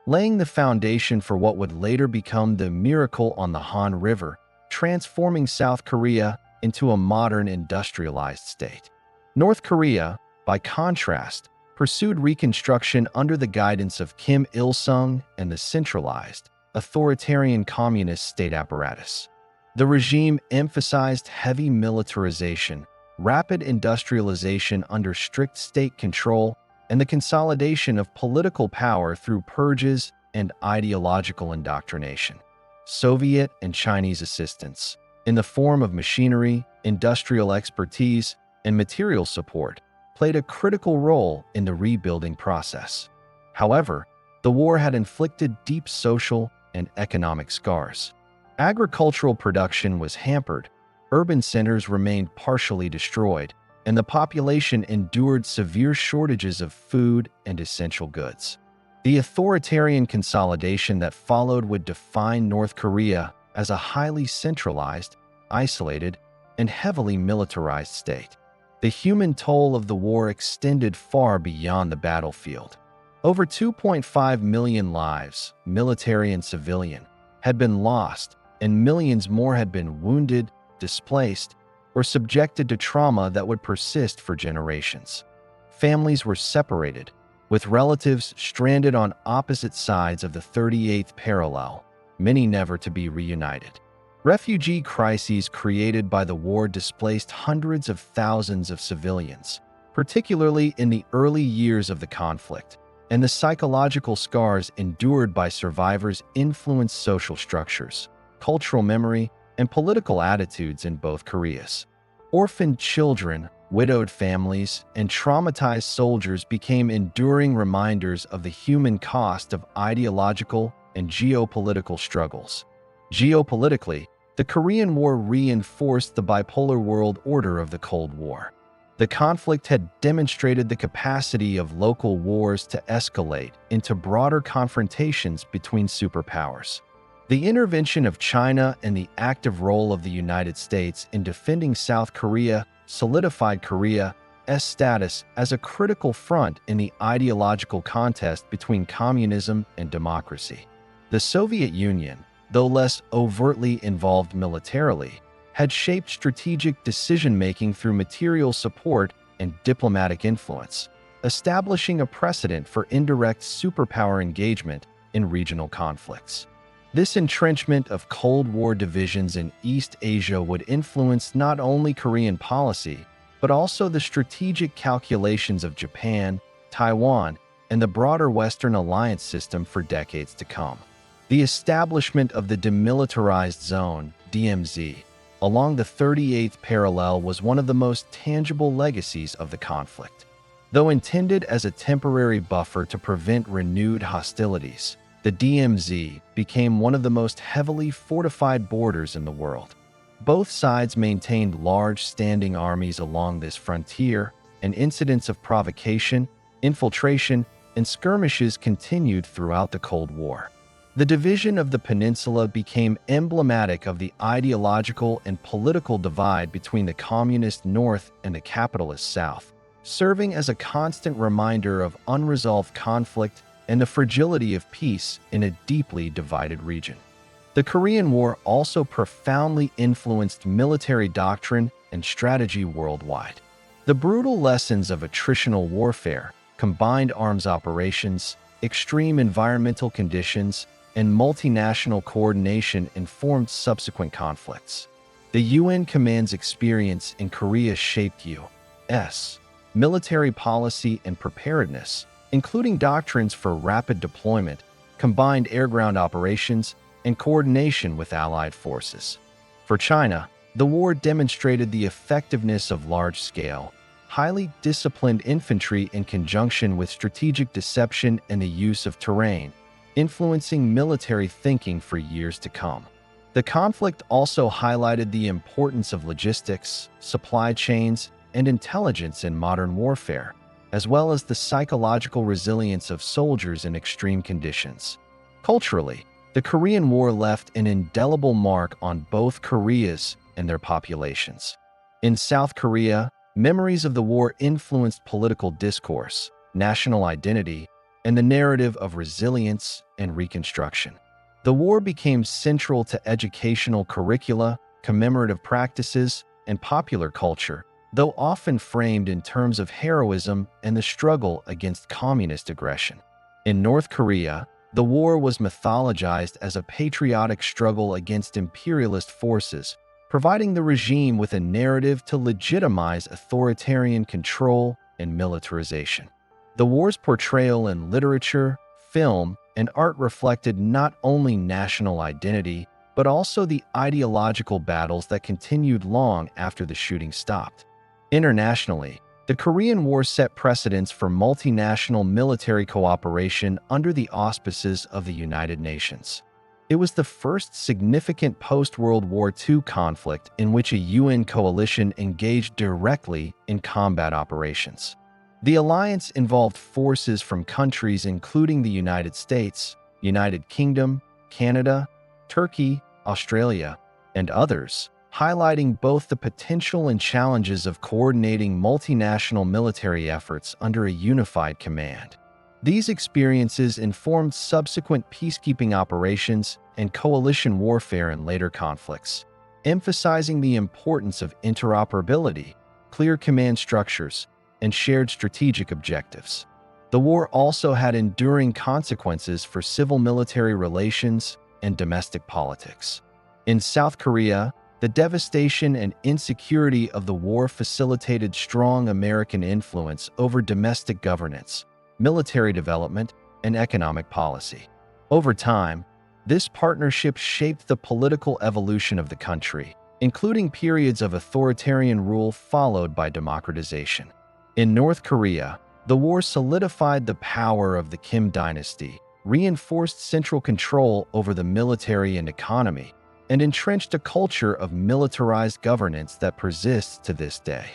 laying the foundation for what would later become the Miracle on the Han River, transforming South Korea into a modern industrialized state. North Korea, by contrast, pursued reconstruction under the guidance of Kim Il-sung and the centralized, authoritarian communist state apparatus. The regime emphasized heavy militarization, rapid industrialization under strict state control, and the consolidation of political power through purges and ideological indoctrination. Soviet and Chinese assistance, in the form of machinery, industrial expertise, and material support, played a critical role in the rebuilding process. However, the war had inflicted deep social and economic scars. Agricultural production was hampered, urban centers remained partially destroyed, and the population endured severe shortages of food and essential goods. The authoritarian consolidation that followed would define North Korea as a highly centralized, isolated, and heavily militarized state. The human toll of the war extended far beyond the battlefield. Over 2.5 million lives, military and civilian, had been lost, and millions more had been wounded, displaced, or subjected to trauma that would persist for generations. Families were separated, with relatives stranded on opposite sides of the 38th parallel, many never to be reunited. Refugee crises created by the war displaced hundreds of thousands of civilians, particularly in the early years of the conflict, and the psychological scars endured by survivors influenced social structures, cultural memory, and political attitudes in both Koreas. Orphaned children, widowed families, and traumatized soldiers became enduring reminders of the human cost of ideological and geopolitical struggles. Geopolitically, the Korean War reinforced the bipolar world order of the Cold War. The conflict had demonstrated the capacity of local wars to escalate into broader confrontations between superpowers. The intervention of China and the active role of the United States in defending South Korea solidified Korea's status as a critical front in the ideological contest between communism and democracy. The Soviet Union, though less overtly involved militarily, had shaped strategic decision-making through material support and diplomatic influence, establishing a precedent for indirect superpower engagement in regional conflicts. This entrenchment of Cold War divisions in East Asia would influence not only Korean policy, but also the strategic calculations of Japan, Taiwan, and the broader Western alliance system for decades to come. The establishment of the Demilitarized Zone, DMZ, along the 38th parallel was one of the most tangible legacies of the conflict. Though intended as a temporary buffer to prevent renewed hostilities, the DMZ became one of the most heavily fortified borders in the world. Both sides maintained large standing armies along this frontier, and incidents of provocation, infiltration, and skirmishes continued throughout the Cold War. The division of the peninsula became emblematic of the ideological and political divide between the communist North and the capitalist South, serving as a constant reminder of unresolved conflict and the fragility of peace in a deeply divided region. The Korean War also profoundly influenced military doctrine and strategy worldwide. The brutal lessons of attritional warfare, combined arms operations, extreme environmental conditions, and multinational coordination informed subsequent conflicts. The UN Command's experience in Korea shaped U.S. military policy and preparedness, including doctrines for rapid deployment, combined air-ground operations, and coordination with allied forces. For China, the war demonstrated the effectiveness of large-scale, highly disciplined infantry in conjunction with strategic deception and the use of terrain, influencing military thinking for years to come. The conflict also highlighted the importance of logistics, supply chains, and intelligence in modern warfare, as well as the psychological resilience of soldiers in extreme conditions. Culturally, the Korean War left an indelible mark on both Koreas and their populations. In South Korea, memories of the war influenced political discourse, national identity, and the narrative of resilience and reconstruction. The war became central to educational curricula, commemorative practices, and popular culture, though often framed in terms of heroism and the struggle against communist aggression. In North Korea, the war was mythologized as a patriotic struggle against imperialist forces, providing the regime with a narrative to legitimize authoritarian control and militarization. The war's portrayal in literature, film, and art reflected not only national identity, but also the ideological battles that continued long after the shooting stopped. Internationally, the Korean War set precedents for multinational military cooperation under the auspices of the United Nations. It was the first significant post-World War II conflict in which a UN coalition engaged directly in combat operations. The alliance involved forces from countries including the United States, United Kingdom, Canada, Turkey, Australia, and others, highlighting both the potential and challenges of coordinating multinational military efforts under a unified command. These experiences informed subsequent peacekeeping operations and coalition warfare in later conflicts, emphasizing the importance of interoperability, clear command structures, and shared strategic objectives. The war also had enduring consequences for civil-military relations and domestic politics. In South Korea, the devastation and insecurity of the war facilitated strong American influence over domestic governance, military development, and economic policy. Over time, this partnership shaped the political evolution of the country, including periods of authoritarian rule followed by democratization. In North Korea, the war solidified the power of the Kim dynasty, reinforced central control over the military and economy, and entrenched a culture of militarized governance that persists to this day.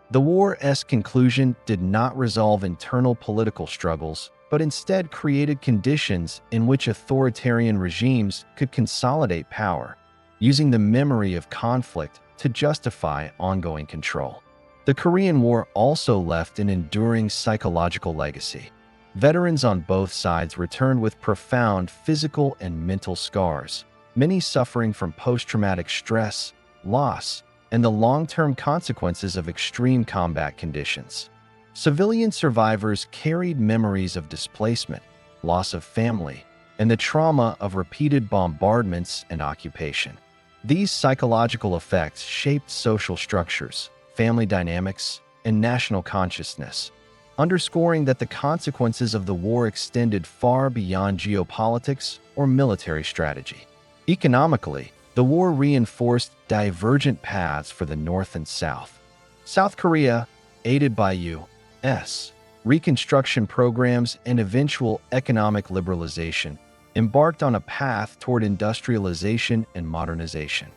The war's conclusion did not resolve internal political struggles, but instead created conditions in which authoritarian regimes could consolidate power, using the memory of conflict to justify ongoing control. The Korean War also left an enduring psychological legacy. Veterans on both sides returned with profound physical and mental scars, many suffering from post-traumatic stress, loss, and the long-term consequences of extreme combat conditions. Civilian survivors carried memories of displacement, loss of family, and the trauma of repeated bombardments and occupation. These psychological effects shaped social structures, family dynamics, and national consciousness, underscoring that the consequences of the war extended far beyond geopolitics or military strategy. Economically, the war reinforced divergent paths for the North and South. South Korea, aided by U.S. reconstruction programs and eventual economic liberalization, embarked on a path toward industrialization and modernization.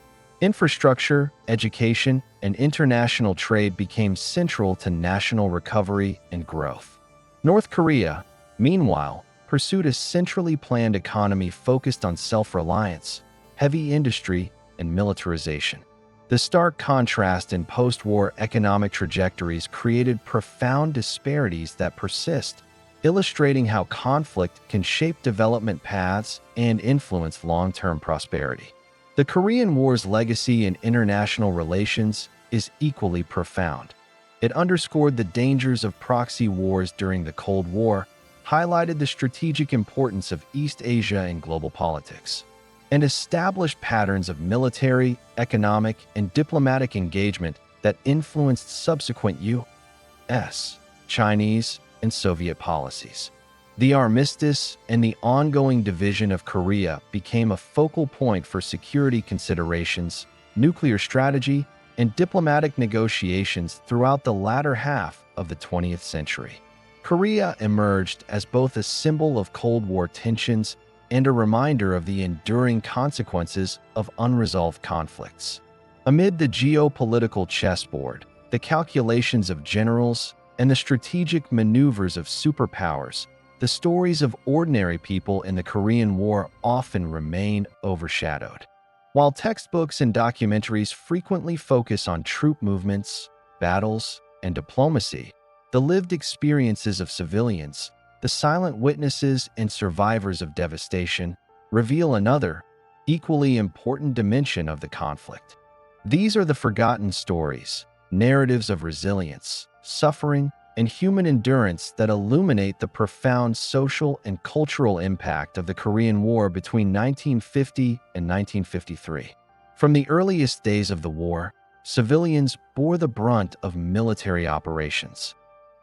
Infrastructure, education, and international trade became central to national recovery and growth. North Korea, meanwhile, pursued a centrally planned economy focused on self-reliance, heavy industry, and militarization. The stark contrast in post-war economic trajectories created profound disparities that persist, illustrating how conflict can shape development paths and influence long-term prosperity. The Korean War's legacy in international relations is equally profound. It underscored the dangers of proxy wars during the Cold War, highlighted the strategic importance of East Asia in global politics, and established patterns of military, economic, and diplomatic engagement that influenced subsequent U.S., Chinese, and Soviet policies. The armistice and the ongoing division of Korea became a focal point for security considerations, nuclear strategy, and diplomatic negotiations throughout the latter half of the 20th century. Korea emerged as both a symbol of Cold War tensions and a reminder of the enduring consequences of unresolved conflicts. Amid the geopolitical chessboard, the calculations of generals, and the strategic maneuvers of superpowers, the stories of ordinary people in the Korean War often remain overshadowed. While textbooks and documentaries frequently focus on troop movements, battles, and diplomacy, the lived experiences of civilians, the silent witnesses and survivors of devastation, reveal another, equally important dimension of the conflict. These are the forgotten stories, narratives of resilience, suffering, and human endurance that illuminate the profound social and cultural impact of the Korean War between 1950 and 1953. From the earliest days of the war, civilians bore the brunt of military operations.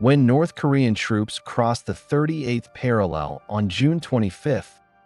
When North Korean troops crossed the 38th parallel on June 25,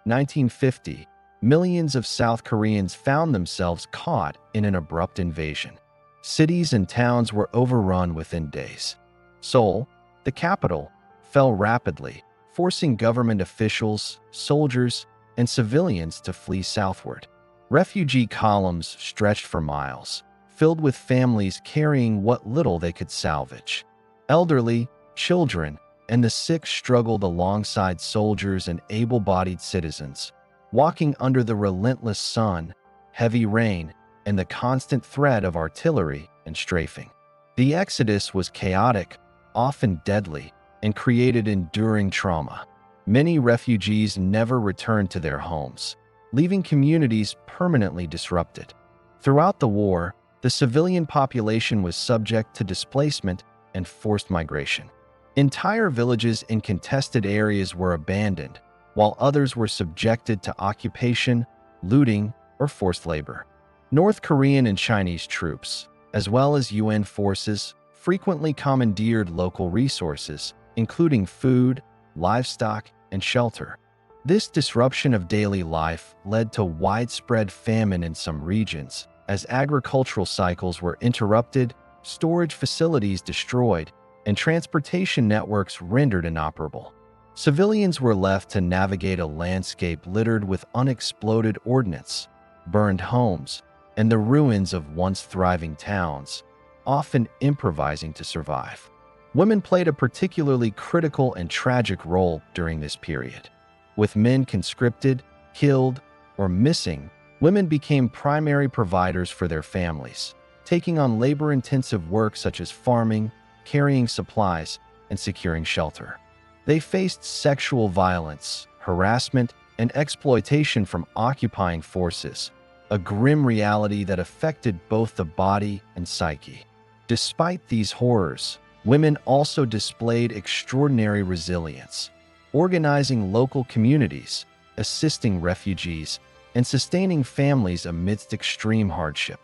1950, millions of South Koreans found themselves caught in an abrupt invasion. Cities and towns were overrun within days. Seoul, the capital, fell rapidly, forcing government officials, soldiers, and civilians to flee southward. Refugee columns stretched for miles, filled with families carrying what little they could salvage. Elderly, children, and the sick struggled alongside soldiers and able-bodied citizens, walking under the relentless sun, heavy rain, and the constant threat of artillery and strafing. The exodus was chaotic, often deadly, and created enduring trauma. Many refugees never returned to their homes, leaving communities permanently disrupted. Throughout the war, the civilian population was subject to displacement and forced migration. Entire villages in contested areas were abandoned, while others were subjected to occupation, looting, or forced labor. North Korean and Chinese troops, as well as UN forces, frequently commandeered local resources, including food, livestock, and shelter. This disruption of daily life led to widespread famine in some regions, as agricultural cycles were interrupted, storage facilities destroyed, and transportation networks rendered inoperable. Civilians were left to navigate a landscape littered with unexploded ordnance, burned homes, and the ruins of once thriving towns, often improvising to survive. Women played a particularly critical and tragic role during this period. With men conscripted, killed, or missing, women became primary providers for their families, taking on labor-intensive work such as farming, carrying supplies, and securing shelter. They faced sexual violence, harassment, and exploitation from occupying forces, a grim reality that affected both the body and psyche. Despite these horrors, women also displayed extraordinary resilience, organizing local communities, assisting refugees, and sustaining families amidst extreme hardship.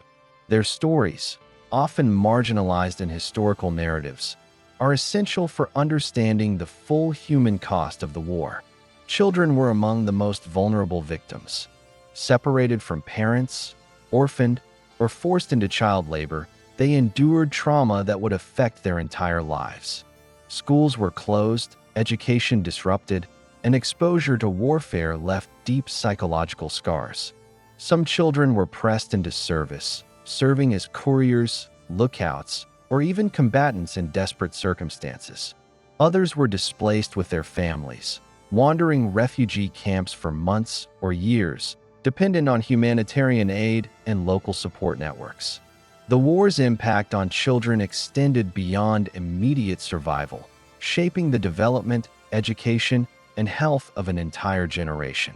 Their stories, often marginalized in historical narratives, are essential for understanding the full human cost of the war. Children were among the most vulnerable victims. Separated from parents, orphaned, or forced into child labor, they endured trauma that would affect their entire lives. Schools were closed, education disrupted, and exposure to warfare left deep psychological scars. Some children were pressed into service, serving as couriers, lookouts, or even combatants in desperate circumstances. Others were displaced with their families, wandering refugee camps for months or years, dependent on humanitarian aid and local support networks. The war's impact on children extended beyond immediate survival, shaping the development, education, and health of an entire generation.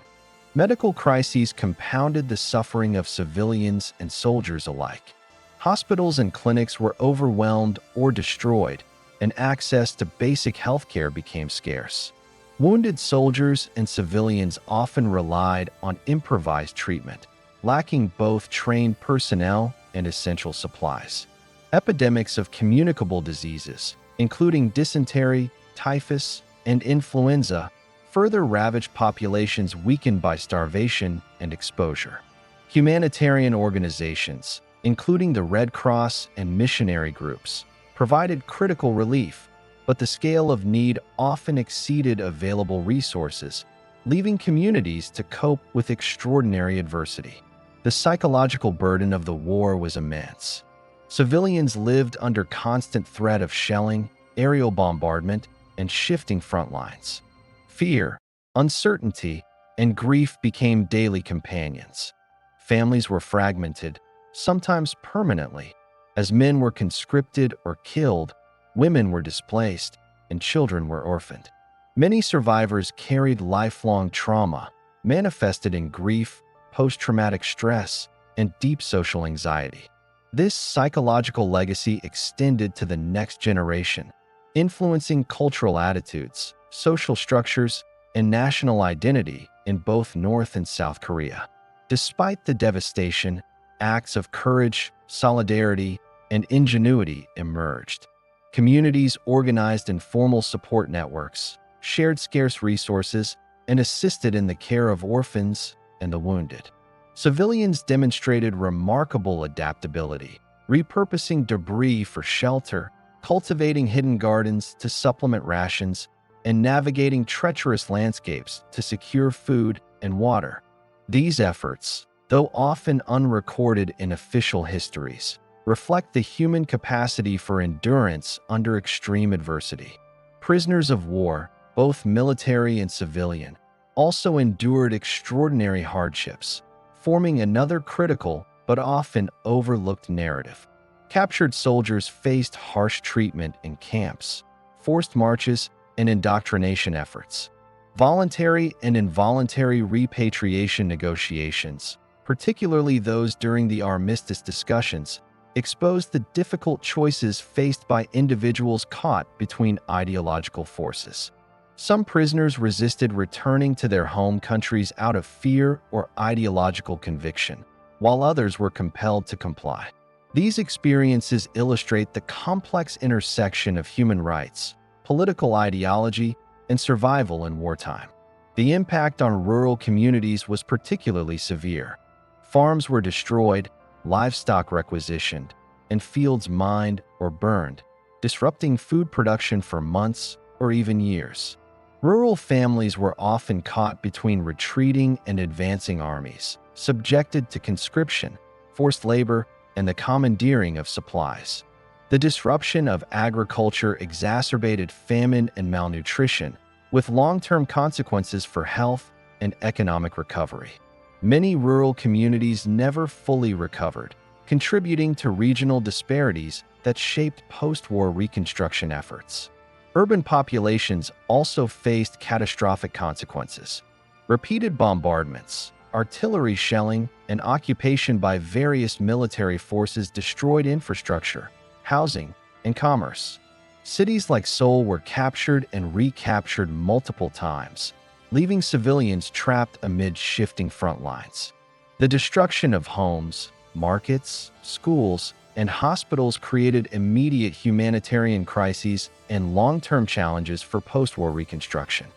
Medical crises compounded the suffering of civilians and soldiers alike. Hospitals and clinics were overwhelmed or destroyed, and access to basic healthcare became scarce. Wounded soldiers and civilians often relied on improvised treatment, lacking both trained personnel and essential supplies. Epidemics of communicable diseases, including dysentery, typhus, and influenza, further ravaged populations weakened by starvation and exposure. Humanitarian organizations, including the Red Cross and missionary groups, provided critical relief, but the scale of need often exceeded available resources, leaving communities to cope with extraordinary adversity. The psychological burden of the war was immense. Civilians lived under constant threat of shelling, aerial bombardment, and shifting front lines. Fear, uncertainty, and grief became daily companions. Families were fragmented, sometimes permanently. As men were conscripted or killed, women were displaced, and children were orphaned. Many survivors carried lifelong trauma, manifested in grief, post-traumatic stress, and deep social anxiety. This psychological legacy extended to the next generation, influencing cultural attitudes, social structures, and national identity in both North and South Korea. Despite the devastation, acts of courage, solidarity, and ingenuity emerged. Communities organized informal support networks, shared scarce resources, and assisted in the care of orphans and the wounded. Civilians demonstrated remarkable adaptability, repurposing debris for shelter, cultivating hidden gardens to supplement rations, and navigating treacherous landscapes to secure food and water. These efforts, though often unrecorded in official histories, reflect the human capacity for endurance under extreme adversity. Prisoners of war, both military and civilian, also endured extraordinary hardships, forming another critical but often overlooked narrative. Captured soldiers faced harsh treatment in camps, forced marches, and indoctrination efforts. Voluntary and involuntary repatriation negotiations, particularly those during the armistice discussions, exposed the difficult choices faced by individuals caught between ideological forces. Some prisoners resisted returning to their home countries out of fear or ideological conviction, while others were compelled to comply. These experiences illustrate the complex intersection of human rights, political ideology, and survival in wartime. The impact on rural communities was particularly severe. Farms were destroyed, livestock requisitioned, and fields mined or burned, disrupting food production for months or even years. Rural families were often caught between retreating and advancing armies, subjected to conscription, forced labor, and the commandeering of supplies. The disruption of agriculture exacerbated famine and malnutrition, with long-term consequences for health and economic recovery. Many rural communities never fully recovered, contributing to regional disparities that shaped post-war reconstruction efforts. Urban populations also faced catastrophic consequences. Repeated bombardments, artillery shelling, and occupation by various military forces destroyed infrastructure, housing, and commerce. Cities like Seoul were captured and recaptured multiple times, leaving civilians trapped amid shifting front lines. The destruction of homes, markets, schools, and hospitals created immediate humanitarian crises and long-term challenges for post-war reconstruction.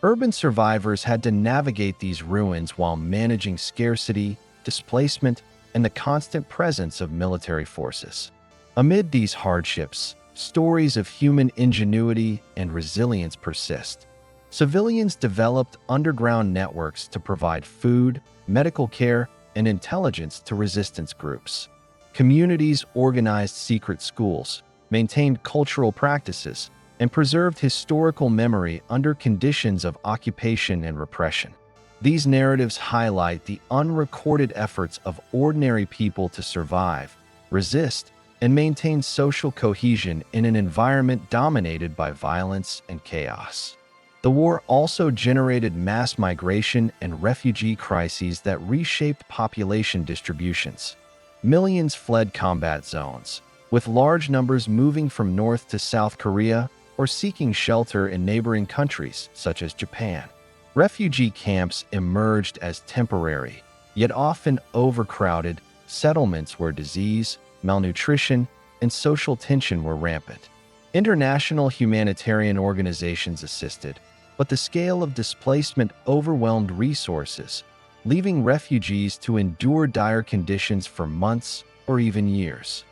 Urban survivors had to navigate these ruins while managing scarcity, displacement, and the constant presence of military forces. Amid these hardships, stories of human ingenuity and resilience persist. Civilians developed underground networks to provide food, medical care, and intelligence to resistance groups. Communities organized secret schools, maintained cultural practices, and preserved historical memory under conditions of occupation and repression. These narratives highlight the unrecorded efforts of ordinary people to survive, resist, and maintain social cohesion in an environment dominated by violence and chaos. The war also generated mass migration and refugee crises that reshaped population distributions. Millions fled combat zones, with large numbers moving from North to South Korea or seeking shelter in neighboring countries such as Japan. Refugee camps emerged as temporary, yet often overcrowded, settlements where disease, malnutrition, and social tension were rampant. International humanitarian organizations assisted, but the scale of displacement overwhelmed resources, leaving refugees to endure dire conditions for months or even years.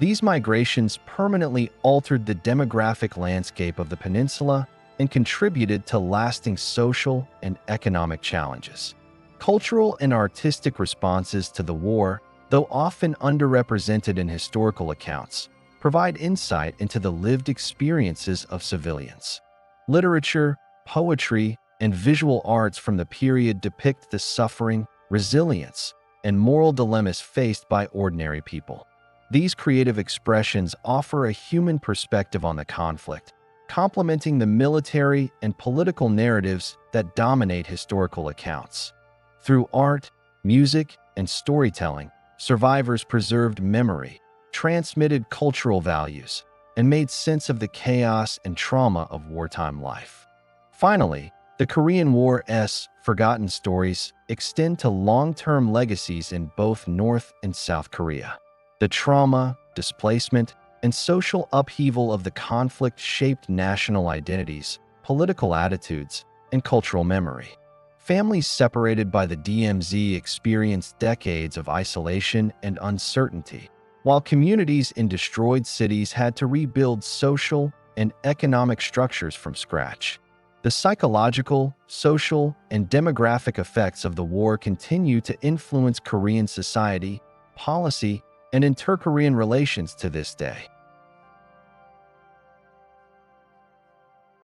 These migrations permanently altered the demographic landscape of the peninsula and contributed to lasting social and economic challenges. Cultural and artistic responses to the war, though often underrepresented in historical accounts, provide insight into the lived experiences of civilians. Literature, poetry, and visual arts from the period depict the suffering, resilience, and moral dilemmas faced by ordinary people. These creative expressions offer a human perspective on the conflict, complementing the military and political narratives that dominate historical accounts. Through art, music, and storytelling, survivors preserved memory, transmitted cultural values, and made sense of the chaos and trauma of wartime life. Finally, the Korean War's forgotten stories extend to long-term legacies in both North and South Korea. The trauma, displacement, and social upheaval of the conflict shaped national identities, political attitudes, and cultural memory. Families separated by the DMZ experienced decades of isolation and uncertainty, while communities in destroyed cities had to rebuild social and economic structures from scratch. The psychological, social, and demographic effects of the war continue to influence Korean society, policy, and inter-Korean relations to this day.